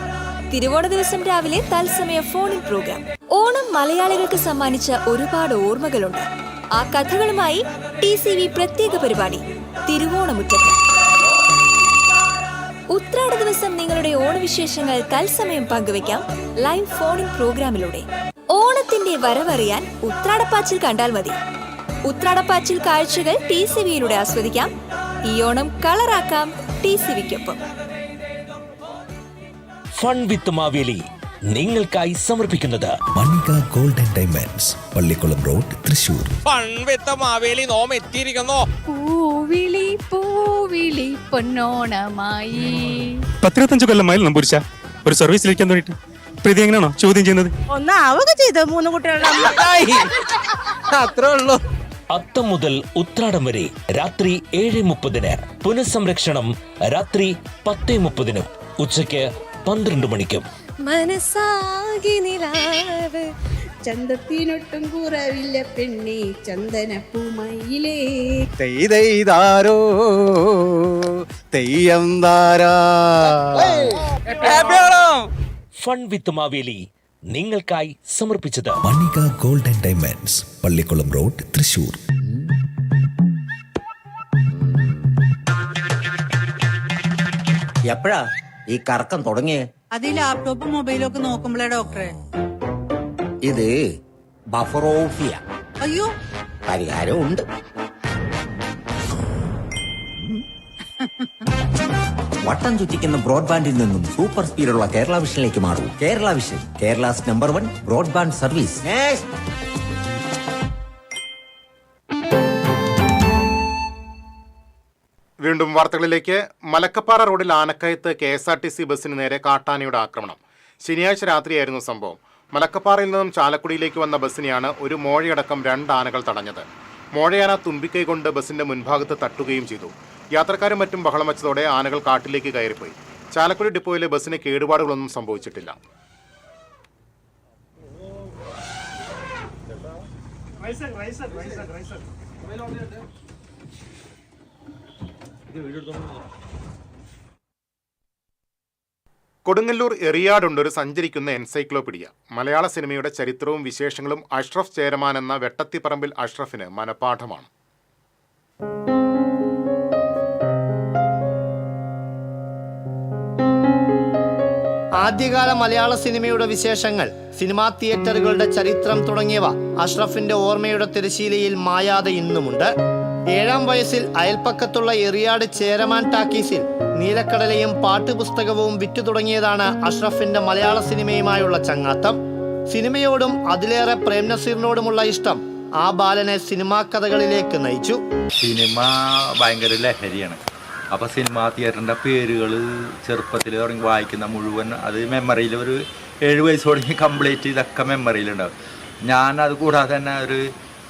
തിരുവോണ ദിവസം രാവിലെ തത്സമയ ഫോണിൻ പ്രോഗ്രാം. ഓണം മലയാളികൾക്ക് സമ്മാനിച്ച ഒരുപാട് ഓർമ്മകളുണ്ട്. ആ കഥകളുമായി TCB പ്രത്യേക പരിപാടി തിരുവോണമുറ്റത്ത്. ഉത്രാട ദിവസം നിങ്ങളുടെ ഓണവിശേഷങ്ങൾ തത്സമയം പങ്കുവയ്ക്കാം ലൈവ് ഫോണിൻ പ്രോഗ്രാമിലൂടെ. ഓണത്തിന്റെ വരവറിയാൻ ഉത്രാടപ്പാച്ചിൽ കണ്ടാൽ മതി. ഉത്രാടപ്പാച്ചിൽ കാഴ്ചകൾ TCBയിലൂടെ ആസ്വദിക്കാം. ഈ ഓണം കളറാക്കാം TCBക്കൊപ്പം. ഫൺ വിത്ത് മാവേലി നിങ്ങൾക്കായി സമർപ്പിക്കുന്നത് Manika golden diamonds, Pallikkulam road, Thrissur. Fun with Maveli നോം എത്തിയിരിക്കുന്നു. പൂവിളി പൂവിളി പൊന്നോണമായി. 15 കൊല്ലമായി നമ്പൂരിച്ച ഒരു സർവീസിലിരിക്കാൻ വേണ്ടിട്ട് പ്രീതി എങ്ങനെയാണോ ചോദ്യം ചെയ്യുന്നത്? ഒന്നാവുക ചെയ്ത് 3 കുട്ടികളുടെ അത്രേ ഉള്ളൂ. അത്തം മുതൽ ഉത്രാടം വരെ രാത്രി 7:30, പുനഃസംരക്ഷണം രാത്രി 10:30, ഉച്ചയ്ക്ക് 12 മണിക്കും. മനസ്സാകി നിലാവ് ചന്തത്തിനൊട്ടും കുറവില്ല പെണ്ണി ചന്ദനപ്പൂമയിലേ. തെയ്താരോ തെയ്യം താരാ. ഫൺ വിത്ത് മാവേലി നിങ്ങൾക്കായി സമർപ്പിച്ചത്. Manika golden diamonds, Pallikkulam road, Thrissur. എപ്പോഴാ ഈ കറക്കം തുടങ്ങിയേ? അത് ഈ ലാപ്ടോപ്പും മൊബൈലും ഒക്കെ നോക്കുമ്പോഴേ ഡോക്ടറെ. ഇത് ബഫറോഫിയ. അയ്യോ, പരിഹാരമുണ്ട്. വട്ടം ചുറ്റിക്കുന്ന ബ്രോഡ്ബാൻഡിൽ നിന്നും സൂപ്പർ സ്പീഡുള്ള കേരള വിഷനിലേക്ക് മാറൂ. Kerala vision, Kerala's number 1 broadband service. വീണ്ടും വാർത്തകളിലേക്ക്. മലക്കപ്പാറ റോഡിൽ ആനക്കയത്ത് KSRTC ബസ്സിന് നേരെ കാട്ടാനയുടെ ആക്രമണം. ശനിയാഴ്ച രാത്രിയായിരുന്നു സംഭവം. മലക്കപ്പാറയിൽ നിന്നും ചാലക്കുടിയിലേക്ക് വന്ന ബസ്സിനെയാണ് ഒരു മോഴയടക്കം 2 ആനകൾ തടഞ്ഞത്. മോഴയാന തുമ്പിക്കൈ കൊണ്ട് ബസിന്റെ മുൻഭാഗത്ത് തട്ടുകയും ചെയ്തു. യാത്രക്കാരും മറ്റും ബഹളം വച്ചതോടെ ആനകൾ കാട്ടിലേക്ക് കയറിപ്പോയി. ചാലക്കുടി ഡിപ്പോയിലെ ബസ്സിന് കേടുപാടുകളൊന്നും സംഭവിച്ചിട്ടില്ല. കൊടുങ്ങല്ലൂർ എറിയാടുണ്ട് ഒരു സഞ്ചരിക്കുന്ന എൻസൈക്ലോപീഡിയ. മലയാള സിനിമയുടെ ചരിത്രവും വിശേഷങ്ങളും അഷ്റഫ് ചേരമാൻ എന്ന വെട്ടത്തിപ്പറമ്പിൽ അഷ്റഫിന് മനഃപാഠമാണ്. ആദ്യകാല മലയാള സിനിമയുടെ വിശേഷങ്ങൾ, സിനിമാ തിയേറ്ററുകളുടെ ചരിത്രം തുടങ്ങിയവ അഷ്റഫിന്റെ ഓർമ്മയുടെ തിരശീലയിൽ മായാതെ ഇന്നുമുണ്ട്. 7-ാം വയസ്സിൽ അയൽപ്പക്കത്തുള്ള എറിയാട് ചേരമാൻ ടാക്കീസിൽ നീലക്കടലയും പാട്ടുപുസ്തകവും വിറ്റു തുടങ്ങിയതാണ് അഷ്റഫിന്റെ മലയാള സിനിമയുമായുള്ള ചങ്ങാത്തം. സിനിമയോടും അതിലേറെ പ്രേംനസീറിനോടുമുള്ള ഇഷ്ടം ആ ബാലനെ സിനിമാ കഥകളിലേക്ക് നയിച്ചു. സിനിമ ഭയങ്കര ലഹരിയാണ്. അപ്പോൾ സിനിമാ തിയേറ്ററിൻ്റെ പേരുകൾ ചെറുപ്പത്തിൽ തുടങ്ങി വായിക്കുന്ന മുഴുവൻ അത് മെമ്മറിയിൽ ഒരു 7 വയസ്സ് തുടങ്ങി കംപ്ലീറ്റ് ഇതൊക്കെ മെമ്മറിയിലുണ്ടാവും. അത് കൂടാതെ തന്നെ ഒരു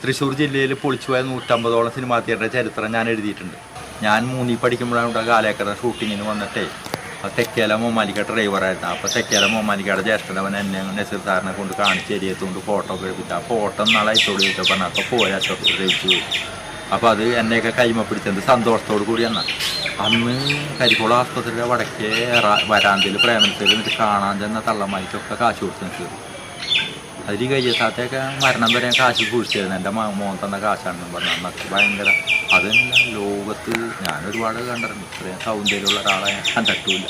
തൃശ്ശൂർ ജില്ലയിൽ പൊളിച്ചുപോയ 150ഓളം സിനിമാ തിയേറ്ററിൻ്റെ ചരിത്രം ഞാൻ എഴുതിയിട്ടുണ്ട്. ഞാൻ 3 പഠിക്കുമ്പോഴാണ് ഇവിടെ കാലേക്കര ഷൂട്ടിങ്ങിന് വന്നിട്ടേ തെക്കേല മോമാലിക്ക ഡ്രൈവറായിരുന്നു. അപ്പോൾ തെക്കേല മോമാലിക്കയുടെ ജ്യേഷ്ഠനവൻ എന്നെ നസീർ സാറിനെ കൊണ്ട് കാണിച്ച് എരിയത്തുകൊണ്ട് ഫോട്ടോ ഒക്കെ എടുത്തിട്ട് ആ ഫോട്ടോ നാളെ അയച്ചോട് ചോദിച്ചപ്പോൾ പറഞ്ഞു അപ്പോൾ പോയാൽ ഗ്രഹിച്ചു പോയി. അപ്പോൾ അത് എന്നെയൊക്കെ കൈമ പിടിച്ചത് സന്തോഷത്തോടു കൂടി എന്നാൽ അന്ന് കരിക്കോള ആസ്പത്രിയുടെ വടക്കേ വരാന്തയിൽ പ്രേമനത്തിൽ എന്നിട്ട് കാണാൻ ചെന്ന തള്ളമാരിക്കൊക്കെ കാശ് കൊടുത്ത് നിൽക്കുക. അതിൽ കഴിയാത്തൊക്കെ മരണം വരെ കാശ് കുഴിച്ചിരുന്നു. എൻ്റെ മോൻ തന്ന കാശാണെന്ന് പറഞ്ഞു. അന്നൊക്കെ ഭയങ്കര അതല്ല ലോകത്ത് ഞാൻ ഒരുപാട് കണ്ടിട്ടുണ്ട്. ഇത്രയും സൗന്ദര്യമുള്ള ഒരാളെ കണ്ടിട്ടില്ല.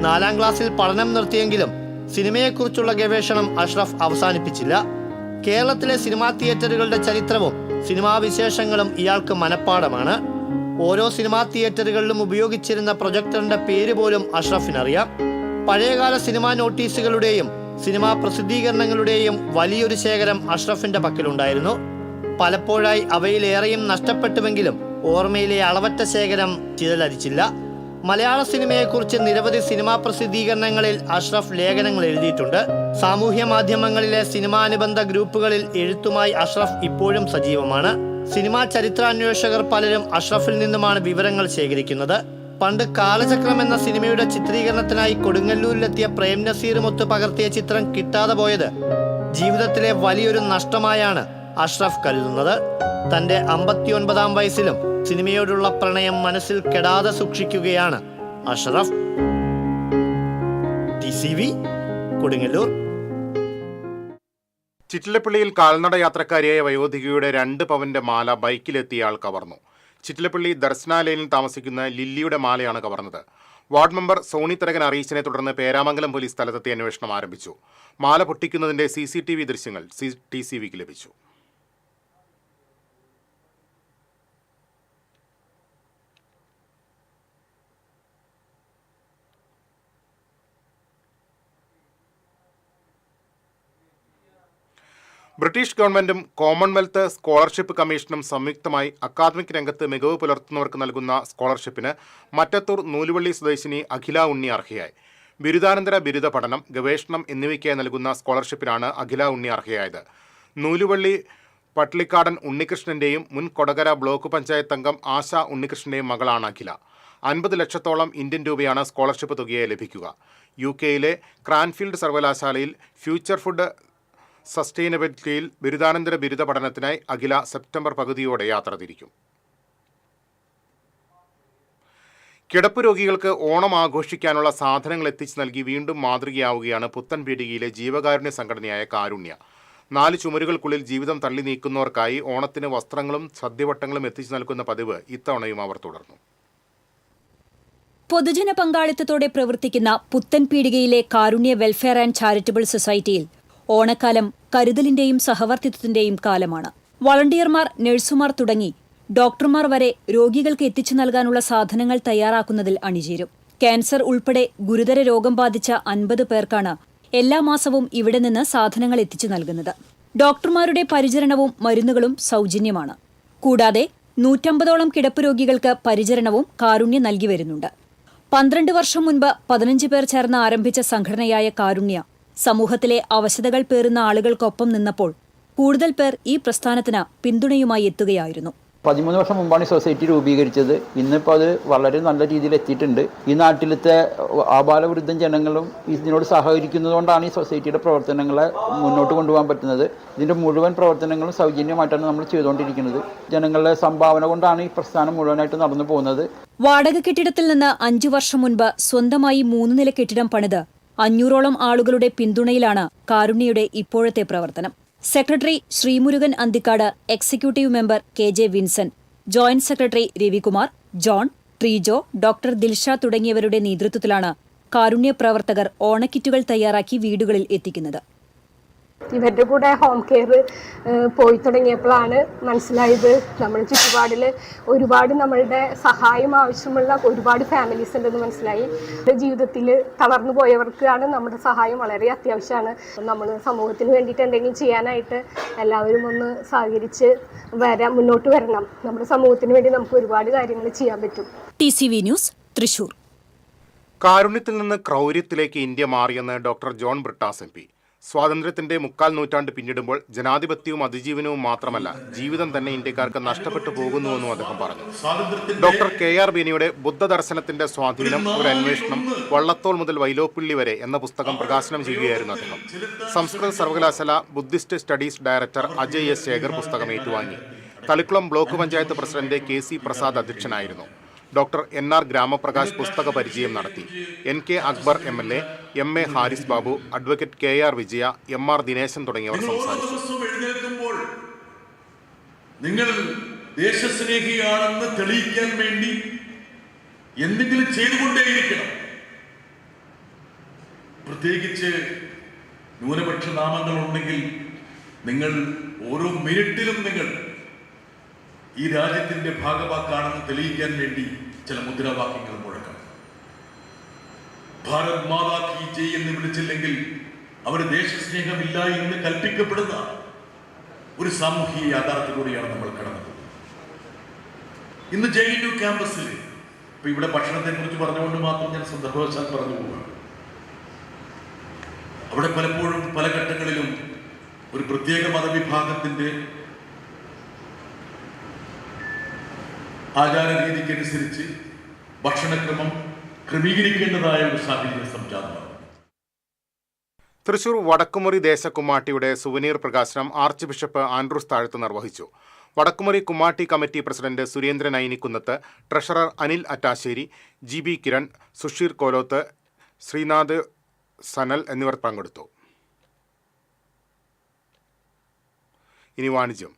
4-ാം ക്ലാസ്സിൽ പഠനം നിർത്തിയെങ്കിലും സിനിമയെക്കുറിച്ചുള്ള ഗവേഷണം അഷ്റഫ് അവസാനിപ്പിച്ചില്ല. കേരളത്തിലെ സിനിമാ തിയേറ്ററുകളുടെ ചരിത്രവും സിനിമാ വിശേഷങ്ങളും ഇയാൾക്ക് മനഃപ്പാഠമാണ്. ഓരോ സിനിമാ തിയേറ്ററുകളിലും ഉപയോഗിച്ചിരുന്ന പ്രൊജക്ടറിന്റെ പേര് പോലും അഷ്റഫിനറിയാം. പഴയകാല സിനിമാ നോട്ടീസുകളുടെയും സിനിമാ പ്രസിദ്ധീകരണങ്ങളുടെയും വലിയൊരു ശേഖരം അഷ്റഫിന്റെ പക്കലുണ്ടായിരുന്നു. പലപ്പോഴായി അവയിലേറെയും നഷ്ടപ്പെട്ടുവെങ്കിലും ഓർമ്മയിലെ അളവറ്റ ശേഖരം ചിതലരിച്ചില്ല. മലയാള സിനിമയെക്കുറിച്ച് നിരവധി സിനിമാ പ്രസിദ്ധീകരണങ്ങളിൽ അഷ്റഫ് ലേഖനങ്ങൾ എഴുതിയിട്ടുണ്ട്. സാമൂഹ്യ മാധ്യമങ്ങളിലെ സിനിമാനുബന്ധ ഗ്രൂപ്പുകളിൽ എഴുത്തുമായി അഷ്റഫ് ഇപ്പോഴും സജീവമാണ്. സിനിമാ ചരിത്രാന്വേഷകർ പലരും അഷ്റഫിൽ നിന്നുമാണ് വിവരങ്ങൾ ശേഖരിക്കുന്നത്. പണ്ട് കാലചക്രം എന്ന സിനിമയുടെ ചിത്രീകരണത്തിനായി കൊടുങ്ങല്ലൂരിലെത്തിയ പ്രേംനസീറുമൊത്ത് പകർത്തിയ ചിത്രം കിട്ടാതെ പോയത് ജീവിതത്തിലെ വലിയൊരു നഷ്ടമായാണ് അഷ്റഫ് കരുതുന്നത്. തന്റെ 59-ാം വയസ്സിലും സിനിമയോടുള്ള പ്രണയം മനസ്സിൽ കെടാതെ സൂക്ഷിക്കുകയാണ് അഷ്റഫ്. TCV കൊടുങ്ങല്ലൂർ. ചിറ്റിലപ്പള്ളിയിൽ കാൽനട യാത്രക്കാരിയായ വയോധികയുടെ 2 പവന്റെ മാല ബൈക്കിലെത്തിയ ആൾ കവർന്നു. ചിറ്റിലപ്പള്ളി ദർശന ലൈനിൽ താമസിക്കുന്ന ലില്ലിയുടെ മാലയാണ് കവർന്നത്. വാർഡ് മെമ്പർ സോണി തരകൻ അറിയിച്ചതിനെ തുടർന്ന് പേരാമംഗലം പോലീസ് സ്ഥലത്തെത്തി അന്വേഷണം ആരംഭിച്ചു. മാല പൊട്ടിക്കുന്നതിന്റെ CCTV ദൃശ്യങ്ങൾ TCVക്ക് ലഭിച്ചു. ബ്രിട്ടീഷ് ഗവൺമെന്റും കോമൺവെൽത്ത് സ്കോളർഷിപ്പ് കമ്മീഷനും സംയുക്തമായി അക്കാദമിക് രംഗത്ത് മികവ് പുലർത്തുന്നവർക്ക് നൽകുന്ന സ്കോളർഷിപ്പിന് മറ്റത്തൂർ നൂലുവള്ളി സ്വദേശിനി അഖില ഉണ്ണി അർഹയായി. ബിരുദാനന്തര ബിരുദ പഠനം, ഗവേഷണം എന്നിവയ്ക്കായി നൽകുന്ന സ്കോളർഷിപ്പിനാണ് അഖില ഉണ്ണി അർഹയായത്. നൂലുവള്ളി പട്ലിക്കാടൻ ഉണ്ണികൃഷ്ണന്റെയും മുൻ കൊടകര ബ്ലോക്ക് പഞ്ചായത്ത് അംഗം ആശ ഉണ്ണികൃഷ്ണന്റെയും മകളാണ് അഖില. 50 ലക്ഷത്തോളം ഇന്ത്യൻ രൂപയാണ് സ്കോളർഷിപ്പ് തുകയായി ലഭിക്കുക. UK-യിലെ ക്രാൻഫീൽഡ് സർവകലാശാലയിൽ ഫ്യൂച്ചർ ഫുഡ് സസ്റ്റൈനബിലിറ്റിയിൽ ബിരുദാനന്തര ബിരുദ പഠനത്തിനായി അഖില സെപ്റ്റംബർ പകുതിയോടെ യാത്ര തിരിക്കും. കിടപ്പ് രോഗികൾക്ക് ഓണം ആഘോഷിക്കാനുള്ള സാധനങ്ങൾ എത്തിച്ചു നൽകി വീണ്ടും മാതൃകയാവുകയാണ് പുത്തൻപീടികയിലെ ജീവകാരുണ്യ സംഘടനയായ കാരുണ്യ. 4 ചുമരുകൾക്കുള്ളിൽ ജീവിതം തള്ളി നീക്കുന്നവർക്കായി ഓണത്തിന് വസ്ത്രങ്ങളും സദ്യവട്ടങ്ങളും എത്തിച്ചു നൽകുന്ന പതിവ് ഇത്തവണയും അവർ തുടർന്നു. പൊതുജന പങ്കാളിത്തത്തോടെ പ്രവർത്തിക്കുന്ന പുത്തൻപീടികയിലെ കാരുണ്യ വെൽഫെയർ ആൻഡ് ചാരിറ്റബിൾ സൊസൈറ്റിയിൽ ഓണക്കാലം കരുതലിന്റെയും സഹവർത്തിത്വത്തിന്റെയും കാലമാണ്. വളണ്ടിയർമാർ, നഴ്സുമാർ തുടങ്ങി ഡോക്ടർമാർ വരെ രോഗികൾക്ക് എത്തിച്ചു നൽകാനുള്ള സാധനങ്ങൾ തയ്യാറാക്കുന്നതിൽ അണിചേരും. ക്യാൻസർ ഉൾപ്പെടെ ഗുരുതര രോഗം ബാധിച്ച 50 പേർക്കാണ് എല്ലാ മാസവും ഇവിടെ നിന്ന് സാധനങ്ങൾ എത്തിച്ചു നൽകുന്നത്. ഡോക്ടർമാരുടെ പരിചരണവും മരുന്നുകളും സൗജന്യമാണ്. കൂടാതെ 150ഓളം കിടപ്പ് രോഗികൾക്ക് പരിചരണവും കാരുണ്യ നൽകി വരുന്നുണ്ട്. 12 വർഷം മുൻപ് 15 പേർ ചേർന്ന് ആരംഭിച്ച സംഘടനയായ കാരുണ്യ സമൂഹത്തിലെ അവശതകൾ പേറുന്ന ആളുകൾക്കൊപ്പം നിന്നപ്പോൾ കൂടുതൽ പേർ ഈ പ്രസ്ഥാനത്തിന് പിന്തുണയുമായി എത്തുകയായിരുന്നു. 13 വർഷം മുമ്പാണ് ഈ സൊസൈറ്റി രൂപീകരിച്ചത്. ഇന്നിപ്പോൾ അത് വളരെ നല്ല രീതിയിൽ എത്തിയിട്ടുണ്ട്. ഈ നാട്ടിലത്തെ ആബാലവൃദ്ധം ജനങ്ങളും ഇതിനോട് സഹകരിക്കുന്നതുകൊണ്ടാണ് ഈ സൊസൈറ്റിയുടെ പ്രവർത്തനങ്ങളെ മുന്നോട്ട് കൊണ്ടുപോകാൻ പറ്റുന്നത്. ഇതിൻ്റെ മുഴുവൻ പ്രവർത്തനങ്ങളും സൗജന്യമായിട്ടാണ് നമ്മൾ ചെയ്തുകൊണ്ടിരിക്കുന്നത്. ജനങ്ങളുടെ സംഭാവന കൊണ്ടാണ് ഈ പ്രസ്ഥാനം മുഴുവനായിട്ട് നടന്നു പോകുന്നത്. വാടക കെട്ടിടത്തിൽ നിന്ന് 5 വർഷം മുൻപ് സ്വന്തമായി 3 നില കെട്ടിടം പണിത് 500ഓളം ആളുകളുടെ പിന്തുണയിലാണ് കാരുണ്യയുടെ ഇപ്പോഴത്തെ പ്രവർത്തനം. Secretary Sreemurukan Anthikad, executive member KJ Vincent, joint secretary Ravikumar, John, Trijo, doctor Dilsha തുടങ്ങിയവരുടെ നേതൃത്വത്തിലാണ് കാരുണ്യ പ്രവർത്തകർ ഓണക്കിറ്റുകൾ തയ്യാറാക്കി വീടുകളിൽ എത്തിക്കുന്നത്. ഇവരുടെ കൂടെ ഹോം കെയർ പോയി തുടങ്ങിയപ്പോഴാണ് മനസ്സിലായത് നമ്മുടെ ചുറ്റുപാടിൽ ഒരുപാട് നമ്മളുടെ സഹായം ആവശ്യമുള്ള ഒരുപാട് ഫാമിലീസ് ഉണ്ടെന്ന് മനസ്സിലായി. ജീവിതത്തിൽ തളർന്നു പോയവർക്കാണ് നമ്മുടെ സഹായം വളരെ അത്യാവശ്യമാണ്. നമ്മൾ സമൂഹത്തിന് വേണ്ടിയിട്ട് എന്തെങ്കിലും ചെയ്യാനായിട്ട് എല്ലാവരും ഒന്ന് സഹകരിച്ച് മുന്നോട്ട് വരണം. നമ്മുടെ സമൂഹത്തിന് വേണ്ടി നമുക്ക് ഒരുപാട് കാര്യങ്ങൾ ചെയ്യാൻ പറ്റും. TCV news, Thrissur. കാരുണ്യത്തിൽ നിന്ന് ക്രൗര്യത്തിലേക്ക് ഇന്ത്യ മാറിയെന്ന് ഡോക്ടർ ജോൺ ബ്രിട്ടാസ് MP. സ്വാതന്ത്ര്യത്തിന്റെ 3/4 നൂറ്റാണ്ട് പിന്നിടുമ്പോൾ ജനാധിപത്യവും അതിജീവനവും മാത്രമല്ല, ജീവിതം തന്നെ ഇന്ത്യക്കാർക്ക് നഷ്ടപ്പെട്ടു പോകുന്നുവെന്നും അദ്ദേഹം പറഞ്ഞു. ഡോക്ടർ KR ബേനിയുടെ ബുദ്ധദർശനത്തിന്റെ സ്വാധീനം, ഒരു അന്വേഷണം, വള്ളത്തോൾ മുതൽ വൈലോപ്പിള്ളി വരെ എന്ന പുസ്തകം പ്രകാശനം ചെയ്യുകയായിരുന്നു അദ്ദേഹം. സംസ്കൃത സർവകലാശാല Buddhist studies director Ajay S. Shekhar പുസ്തകം ഏറ്റുവാങ്ങി. Thalikulam block panchayat president KC Prasad അധ്യക്ഷനായിരുന്നു. ഡോക്ടർ NR ഗ്രാമപ്രകാശ് പുസ്തക പരിചയം നടത്തി. NK Akbar MLA, MA Haris Babu, advocate KR Vijaya, MR Dineshan തുടങ്ങിയവർ സംസാരിച്ചു. നിങ്ങൾ ദേശസ്നേഹിയാണെന്ന് തെളിയിക്കാൻ വേണ്ടി എന്തെങ്കിലും ചെയ്തുകൊണ്ടേയിരിക്കണം. പ്രത്യേകിച്ച് ന്യൂനപക്ഷ നാമങ്ങൾ ഉണ്ടെങ്കിൽ നിങ്ങൾ ഓരോ മിനിറ്റിലും നിങ്ങൾ ഈ രാജ്യത്തിന്റെ ഭാഗവാക്കാണെന്ന് തെളിയിക്കാൻ വേണ്ടി ചില മുദ്രാവാക്യങ്ങൾ മുഴക്കണം. ഭാരത് മാതാ കി ജയ് എന്ന് വിളിച്ചില്ലെങ്കിൽ അവർ ദേശസ്നേഹമില്ല എന്ന് കൽപ്പിക്കപ്പെടുന്ന ഒരു സാമൂഹിക യാഥാർത്ഥ്യത്തിലൂടെയാണ് നമ്മൾ കടന്നത്. ഇന്ന് JNU ക്യാമ്പസിൽ ഇപ്പൊ ഇവിടെ ഭക്ഷണത്തെ കുറിച്ച് പറഞ്ഞുകൊണ്ട് മാത്രം ഞാൻ സന്ദർഭവശാൽ പറഞ്ഞു പോവുകയാണ്. അവിടെ പലപ്പോഴും പല ഘട്ടങ്ങളിലും ഒരു പ്രത്യേക മതവിഭാഗത്തിന്റെ ആചാര രീതിക്കനുസരിച്ച് ഭക്ഷണക്രമം ക്രമീകരിക്കേണ്ടതായ ഒരു സാഹചര്യം സംജാതമാണ്. തൃശൂർ വടക്കുമുറി ദേശക്കുമ്മാട്ടിയുടെ സുവനീർ പ്രകാശനം ആർച്ച് ബിഷപ്പ് ആൻഡ്രൂസ് താഴത്ത് നിർവഹിച്ചു. Vadakkumuri Kummatti committee president Surendran Ainikkunnath, treasurer Anil Attassery, GB Kiran, Susheer Koloth, Sreenath Sanal എന്നിവർ പങ്കെടുത്തു. ഇനി വാണിജ്യം.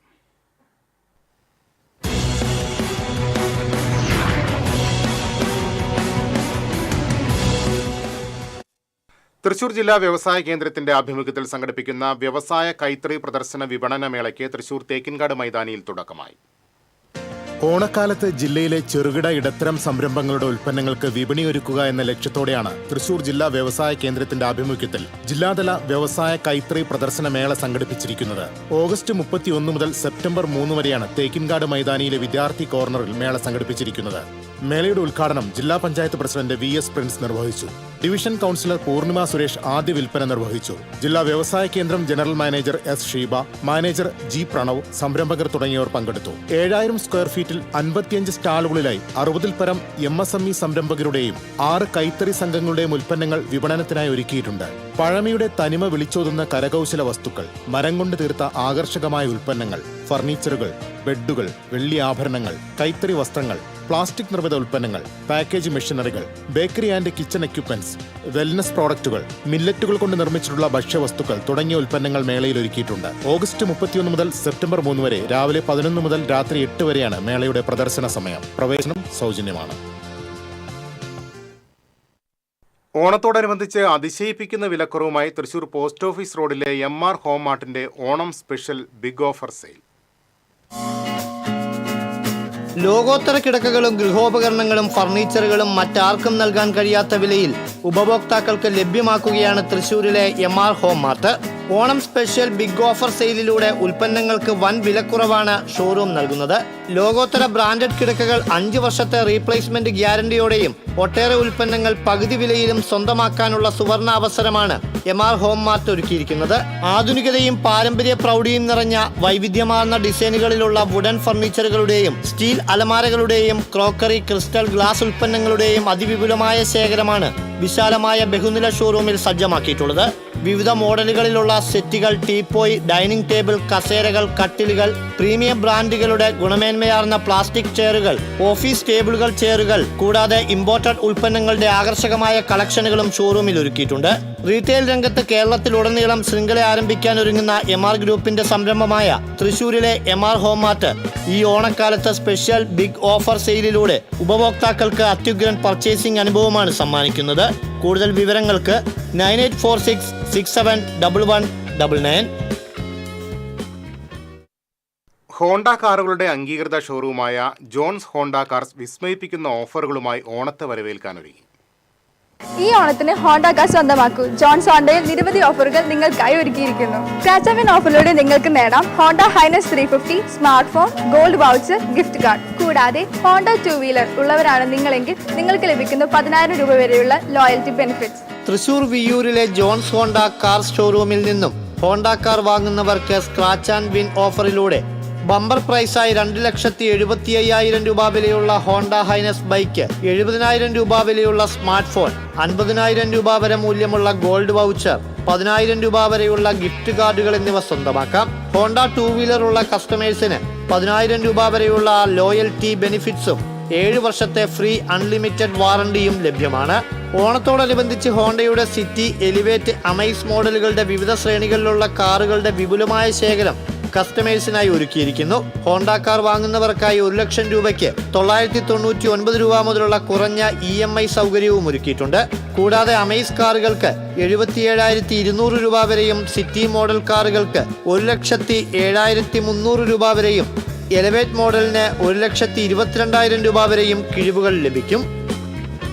തൃശൂർ ജില്ലാ വ്യവസായ കേന്ദ്രത്തിന്റെ ആഭിമുഖ്യത്തിൽ സംഘടിപ്പിക്കുന്ന വ്യവസായ കൈത്തറി പ്രദർശന വിപണന മേളയ്ക്ക് തൃശൂർ തേക്കിൻകാട് മൈതാനിയിൽ തുടക്കമായി. ഓണക്കാലത്ത് ജില്ലയിലെ ചെറുകിട ഇടത്തരം സംരംഭങ്ങളുടെ ഉൽപ്പന്നങ്ങൾക്ക് വിപണിയൊരുക്കുക എന്ന ലക്ഷ്യത്തോടെയാണ് തൃശൂർ ജില്ലാ വ്യവസായ കേന്ദ്രത്തിന്റെ ആഭിമുഖ്യത്തിൽ ജില്ലാതല വ്യവസായ കൈത്തറി പ്രദർശന മേള സംഘടിപ്പിച്ചിരിക്കുന്നത്. ഓഗസ്റ്റ് 31 മുതൽ സെപ്റ്റംബർ 3 വരെയാണ് തേക്കിൻകാട് മൈതാനിയിലെ വിദ്യാർത്ഥി കോർണറിൽ മേള സംഘടിപ്പിച്ചിരിക്കുന്നത്. മേളയുടെ ഉദ്ഘാടനം ജില്ലാ പഞ്ചായത്ത് പ്രസിഡന്റ് VS പ്രിൻസ് നിർവഹിച്ചു. ഡിവിഷൻ കൗൺസിലർ പൂർണിമ സുരേഷ് ആദ്യ വിൽപ്പന നിർവഹിച്ചു. ജില്ലാ വ്യവസായ കേന്ദ്രം general manager S. Sheeba, manager G. Pranav, സംരംഭകർ തുടങ്ങിയവർ പങ്കെടുത്തു. 7000 സ്ക്വയർ ഫീറ്റിൽ 55 സ്റ്റാളുകളിലായി 60-ൽ പരം MSME സംരംഭകരുടെയും 6 കൈത്തറി സംഘങ്ങളുടെയും ഉൽപ്പന്നങ്ങൾ വിപണനത്തിനായി ഒരുക്കിയിട്ടുണ്ട്. പഴമയുടെ തനിമ വിളിച്ചോതുന്ന കരകൗശല വസ്തുക്കൾ, മരം കൊണ്ട് തീർത്ത ആകർഷകമായ ഉൽപ്പന്നങ്ങൾ, ഫർണിച്ചറുകൾ, ബെഡുകൾ, വെള്ളി ആഭരണങ്ങൾ, കൈത്തറി വസ്ത്രങ്ങൾ, പ്ലാസ്റ്റിക് നിർമ്മിത ഉൽപ്പന്നങ്ങൾ, പാക്കേജ് മെഷീനറികൾ, bakery and kitchen equipments, wellness പ്രോഡക്റ്റുകൾ, മില്ലറ്റുകൾ കൊണ്ട് നിർമ്മിച്ചിട്ടുള്ള ഭക്ഷ്യവസ്തുക്കൾ തുടങ്ങിയ ഉൽപ്പന്നങ്ങൾ മേളയിൽ ഒരുക്കിയിട്ടുണ്ട്. ഓഗസ്റ്റ് 31 മുതൽ സെപ്റ്റംബർ 3 വരെ രാവിലെ 11 മുതൽ രാത്രി 8 വരെയാണ് മേളയുടെ പ്രദർശന സമയം. പ്രവേശനം സൗജന്യമാണ്. ഓണത്തോടനുബന്ധിച്ച് അതിശയിപ്പിക്കുന്ന വിലക്കുറവുമായി തൃശൂർ പോസ്റ്റ് ഓഫീസ് റോഡിലെ MR ഹോം മാർട്ടിന്റെ Onam special big offer sale. ലോകോത്തര കിടക്കകളും ഗൃഹോപകരണങ്ങളും ഫർണിച്ചറുകളും മറ്റാർക്കും നൽകാൻ കഴിയാത്ത വിലയിൽ ഉപഭോക്താക്കൾക്ക് ലഭ്യമാക്കുകയാണ് തൃശൂരിലെ MR home mart. Onam special big offer സെയിലിലൂടെ ഉൽപ്പന്നങ്ങൾക്ക് വൻ വിലക്കുറവാണ് ഷോറൂം നൽകുന്നത്. ലോകോത്തര ബ്രാൻഡഡ് കിടക്കകൾ 5 വർഷത്തെ റീപ്ലേസ്മെന്റ് ഗ്യാരണ്ടിയോടെയും ഒട്ടേറെ ഉൽപ്പന്നങ്ങൾ പകുതി വിലയിലും സ്വന്തമാക്കാനുള്ള സുവർണ അവസരമാണ് MR ഹോം മാർട്ട് ഒരുക്കിയിരിക്കുന്നത്. ആധുനികതയും പാരമ്പര്യ പ്രൗഢിയും നിറഞ്ഞ വൈവിധ്യമാർന്ന ഡിസൈനുകളിലുള്ള വുഡൻ ഫർണിച്ചറുകളുടെയും സ്റ്റീൽ അലമാരകളുടെയും ക്രോക്കറി, ക്രിസ്റ്റൽ, ഗ്ലാസ് ഉൽപ്പന്നങ്ങളുടെയും അതിവിപുലമായ ശേഖരമാണ് വിശാലമായ ബഹുനില ഷോറൂമിൽ സജ്ജമാക്കിയിട്ടുള്ളത്. വിവിധ മോഡലുകളിലുള്ള സെറ്റുകൾ, ടീപ്പോയ്, ഡൈനിങ് ടേബിൾ, കസേരകൾ, കട്ടിലുകൾ, പ്രീമിയം ബ്രാൻഡുകളുടെ ഗുണമേന്മയാർന്ന പ്ലാസ്റ്റിക് ചെയറുകൾ, ഓഫീസ് ടേബിളുകൾ, ചെയറുകൾ കൂടാതെ ഇമ്പോർട്ടഡ് ഉൽപ്പന്നങ്ങളുടെ ആകർഷകമായ കളക്ഷനുകളും ഷോറൂമിൽ ഒരുക്കിയിട്ടുണ്ട്. റീറ്റെയിൽ രംഗത്ത് കേരളത്തിലുടനീളം ശൃംഖല ആരംഭിക്കാൻ ഒരുങ്ങുന്ന MR ഗ്രൂപ്പിന്റെ സംരംഭമായ തൃശൂരിലെ MR ഹോം മാർട്ട് ഈ ഓണക്കാലത്ത് സ്പെഷ്യൽ ബിഗ് ഓഫർ സെയിലിലൂടെ ഉപഭോക്താക്കൾക്ക് അത്യുഗ്രൻ പർച്ചേസിംഗ് അനുഭവമാണ് സമ്മാനിക്കുന്നത്. കൂടുതൽ വിവരങ്ങൾക്ക് 9846671199. ഹോണ്ട കാറുകളുടെ അംഗീകൃത ഷോറൂമായ ജോൺസ് ഹോണ്ട കാർസ് വിസ്മയിപ്പിക്കുന്ന ഓഫറുകളുമായി ഓണത്തെ വരവേൽക്കാനൊരുങ്ങി. ഈ ഓണത്തിന് ഹോണ്ട കാർ സ്വന്തമാക്കൂ. ജോൺസ് ഹോണ്ടയിൽ നിരവധി ഓഫറുകൾ നിങ്ങൾക്കായി ഒരുക്കിയിരിക്കുന്നു. സ്ക്രാച്ച് ആൻഡ് വിൻ ഓഫറിലൂടെ നിങ്ങൾക്ക് നേടാം Honda Highness 350, smart phone, gold voucher, gift card. കൂടാതെ ഹോണ്ട 2 വീലർ ഉള്ളവരാണ് നിങ്ങളെങ്കിൽ നിങ്ങൾക്ക് ലഭിക്കുന്ന 10,000 രൂപ വരെയുള്ള ലോയൽറ്റി ബെനിഫിറ്റ്സ്. തൃശൂർ വിയ്യൂരിലെ ജോൺസ് ഹോണ്ട കാർ ഷോറൂമിൽ നിന്നും ഹോണ്ട കാർ വാങ്ങുന്നവർക്ക് സ്ക്രാച്ച് ആൻഡ് വിൻ ഓഫറിലൂടെ ബമ്പർ പ്രൈസായി 2,75,000 രൂപ വിലയുള്ള ഹോണ്ട ഹൈനസ് ബൈക്ക്, 70,000 രൂപ വിലയുള്ള സ്മാർട്ട് ഫോൺ, 50,000 രൂപ വരെ മൂല്യമുള്ള ഗോൾഡ് വൗച്ചർ, 10,000 രൂപ വരെയുള്ള ഗിഫ്റ്റ് കാർഡുകൾ എന്നിവ സ്വന്തമാക്കാം. ഹോണ്ട 2 വീലർ ഉള്ള കസ്റ്റമേഴ്സിന് 10,000 രൂപ വരെയുള്ള ലോയൽറ്റി ബെനിഫിറ്റ്സും 7 വർഷത്തെ ഫ്രീ അൺലിമിറ്റഡ് വാറണ്ടിയും ലഭ്യമാണ്. ഓണത്തോടനുബന്ധിച്ച് ഹോണ്ടയുടെ സിറ്റി, എലിവേറ്റ്, അമൈസ് മോഡലുകളുടെ വിവിധ ശ്രേണികളിലുള്ള കാറുകളുടെ വിപുലമായ ശേഖരം കസ്റ്റമേഴ്സിനായി ഒരുക്കിയിരിക്കുന്നു. ഹോണ്ട കാർ വാങ്ങുന്നവർക്കായി 1,00,000 രൂപയ്ക്ക് 999 രൂപ മുതലുള്ള കുറഞ്ഞ EMI സൗകര്യവും ഒരുക്കിയിട്ടുണ്ട്. കൂടാതെ അമൈസ് കാറുകൾക്ക് 77,200 രൂപ വരെയും സിറ്റി മോഡൽ കാറുകൾക്ക് 1,07,300 രൂപ വരെയും എലവേറ്റ് മോഡലിന് 1,22,000 രൂപ വരെയും കിഴിവുകൾ ലഭിക്കും.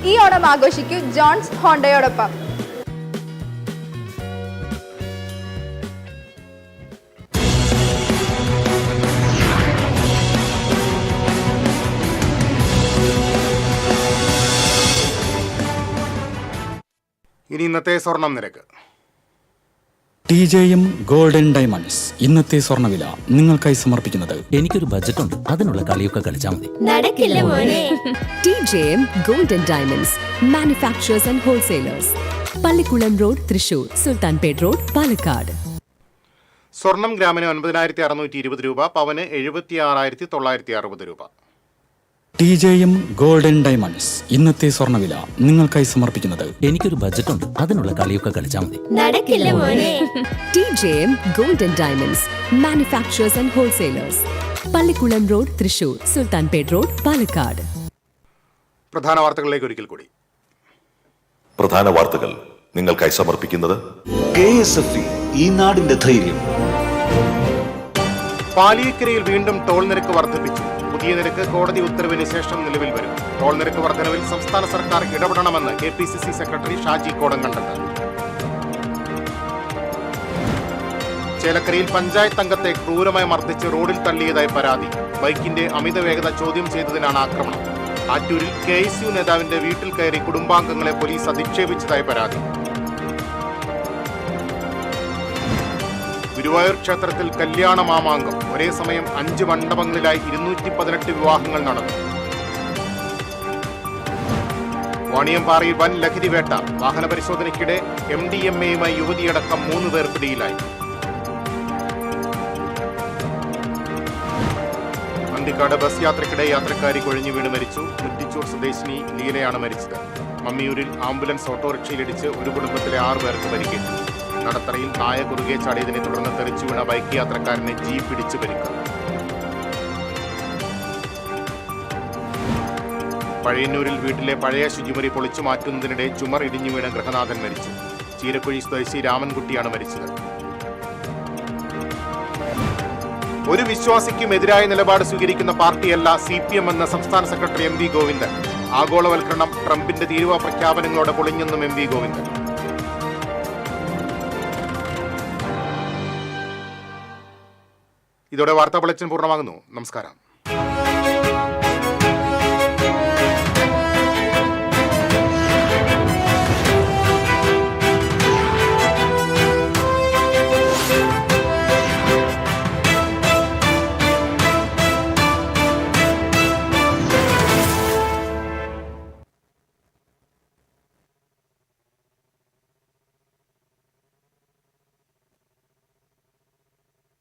ഈ ഓണം ആഘോഷിക്കൂ ജോൺസ് ഹോണ്ടയോടൊപ്പം. ഇനി ഇന്നത്തെ സ്വർണം നിരക്ക്. TJM ഗോൾഡൻ ഡയമണ്ട്സ് ഇന്നത്തെ സ്വർണ്ണവില നിങ്ങൾക്കായി സമർപ്പിക്കുന്നത് എനിക്കൊരു ബജറ്റ് ഉണ്ട്, അതിനുള്ള കളിയൊക്കെ കളിച്ചാൽ മതി. നടക്കില്ല മോനെ. TJM golden diamonds manufacturers and wholesalers, Pallikkulam road, Thrissur, Sultanpet road, Palakkad. സ്വർണം ഗ്രാമിന് 9,620 രൂപ, പവന് 76,960 രൂപ. TJM ഗോൾഡൻ ഡയമണ്ട്സ് ഇന്നത്തെ സ്വർണ്ണവില നിങ്ങൾക്കായി സമർപ്പിക്കുന്നത് എനിക്കൊരു ബജറ്റ് ഉണ്ട്, അതിനുള്ള കളിയൊക്കെ കളിച്ചാൽ മതി. നടക്കില്ല മോനെ. TJM golden diamonds manufacturers and wholesalers, Pallikkulam road, Thrissur, Sultanpet road, Palakkad. പ്രധാന വാർത്തകളിലേക്ക് ഒരിക്കൽ കൂടി. പ്രധാന വാർത്തകൾ നിങ്ങൾക്കായി സമർപ്പിക്കുന്നത് KSFE ഈ നാടിന്റെ ധൈര്യം. പാലിയേക്കരയിൽ വീണ്ടും ടോൾ നിരക്ക് വർദ്ധിപ്പിച്ചു. പുതിയ നിരക്ക് കോടതി ഉത്തരവിന് ശേഷം നിലവിൽ വരും. ടോൾ നിരക്ക് വർധനവിൽ സംസ്ഥാന സർക്കാർ ഇടപെടണമെന്ന് KPCC സെക്രട്ടറി ഷാജി കോടങ്കണ്ടത്ത്. ചേലക്കരയിൽ പഞ്ചായത്ത് അംഗത്തെ ക്രൂരമായി മർദ്ദിച്ച് റോഡിൽ തള്ളിയതായി പരാതി. ബൈക്കിന്റെ അമിത വേഗത ചോദ്യം ചെയ്തതിനാണ് ആക്രമണം. ആറ്റൂരിൽ KSU നേതാവിന്റെ വീട്ടിൽ കയറി കുടുംബാംഗങ്ങളെ പോലീസ് അധിക്ഷേപിച്ചതായി പരാതി. ഗുരുവായൂർ ക്ഷേത്രത്തിൽ കല്യാണ മാമാങ്കം. ഒരേ സമയം 5 മണ്ഡപങ്ങളിലായി 218 വിവാഹങ്ങൾ നടന്നു. വാണിയമ്പാറയിൽ വൻ ലഹരിവേട്ട. വാഹന പരിശോധനയ്ക്കിടെ MDMAയുമായി യുവതിയടക്കം 3 പേർ പിടിയിലായി. പാണ്ടിക്കാട് ബസ് യാത്രയ്ക്കിടെ യാത്രക്കാരി കൊഴിഞ്ഞു വീണ് മരിച്ചു. മുറ്റിച്ചൂർ സ്വദേശിനി ലീലയാണ് മരിച്ചത്. മമ്മിയൂരിൽ ആംബുലൻസ് ഓട്ടോറിക്ഷയിലിടിച്ച് ഒരു കുടുംബത്തിലെ 6 പേർക്ക് പരിക്കേറ്റു. നടത്തറയിൽ നായ കുറുകെ ചാടിയതിനെ തുടർന്ന് തെറിച്ചു വീണ ബൈക്ക് യാത്രക്കാരനെ ജീപ്പ് ഇടിച്ച് പരിക്ക്. പഴയന്നൂരിൽ വീട്ടിലെ പഴയ ശുചിമുറി പൊളിച്ചു മാറ്റുന്നതിനിടെ ചുമർ ഇടിഞ്ഞു വീണ് ഗൃഹനാഥൻ മരിച്ചു. ചീരക്കുഴി സ്വദേശി രാമൻകുട്ടിയാണ് മരിച്ചത്. ഒരു വിശ്വാസിക്കും എതിരായ നിലപാട് സ്വീകരിക്കുന്ന പാർട്ടിയല്ല CPM എന്ന സംസ്ഥാന സെക്രട്ടറി MV ഗോവിന്ദൻ. ആഗോളവൽക്കരണം ട്രംപിന്റെ തീരുവ പ്രഖ്യാപനങ്ങളോടെ പൊളിഞ്ഞെന്നും MV ഗോവിന്ദൻ. ഇതോടെ വാർത്താ ബുള്ളറ്റിൻ പൂർണ്ണമാകുന്നു. നമസ്കാരം.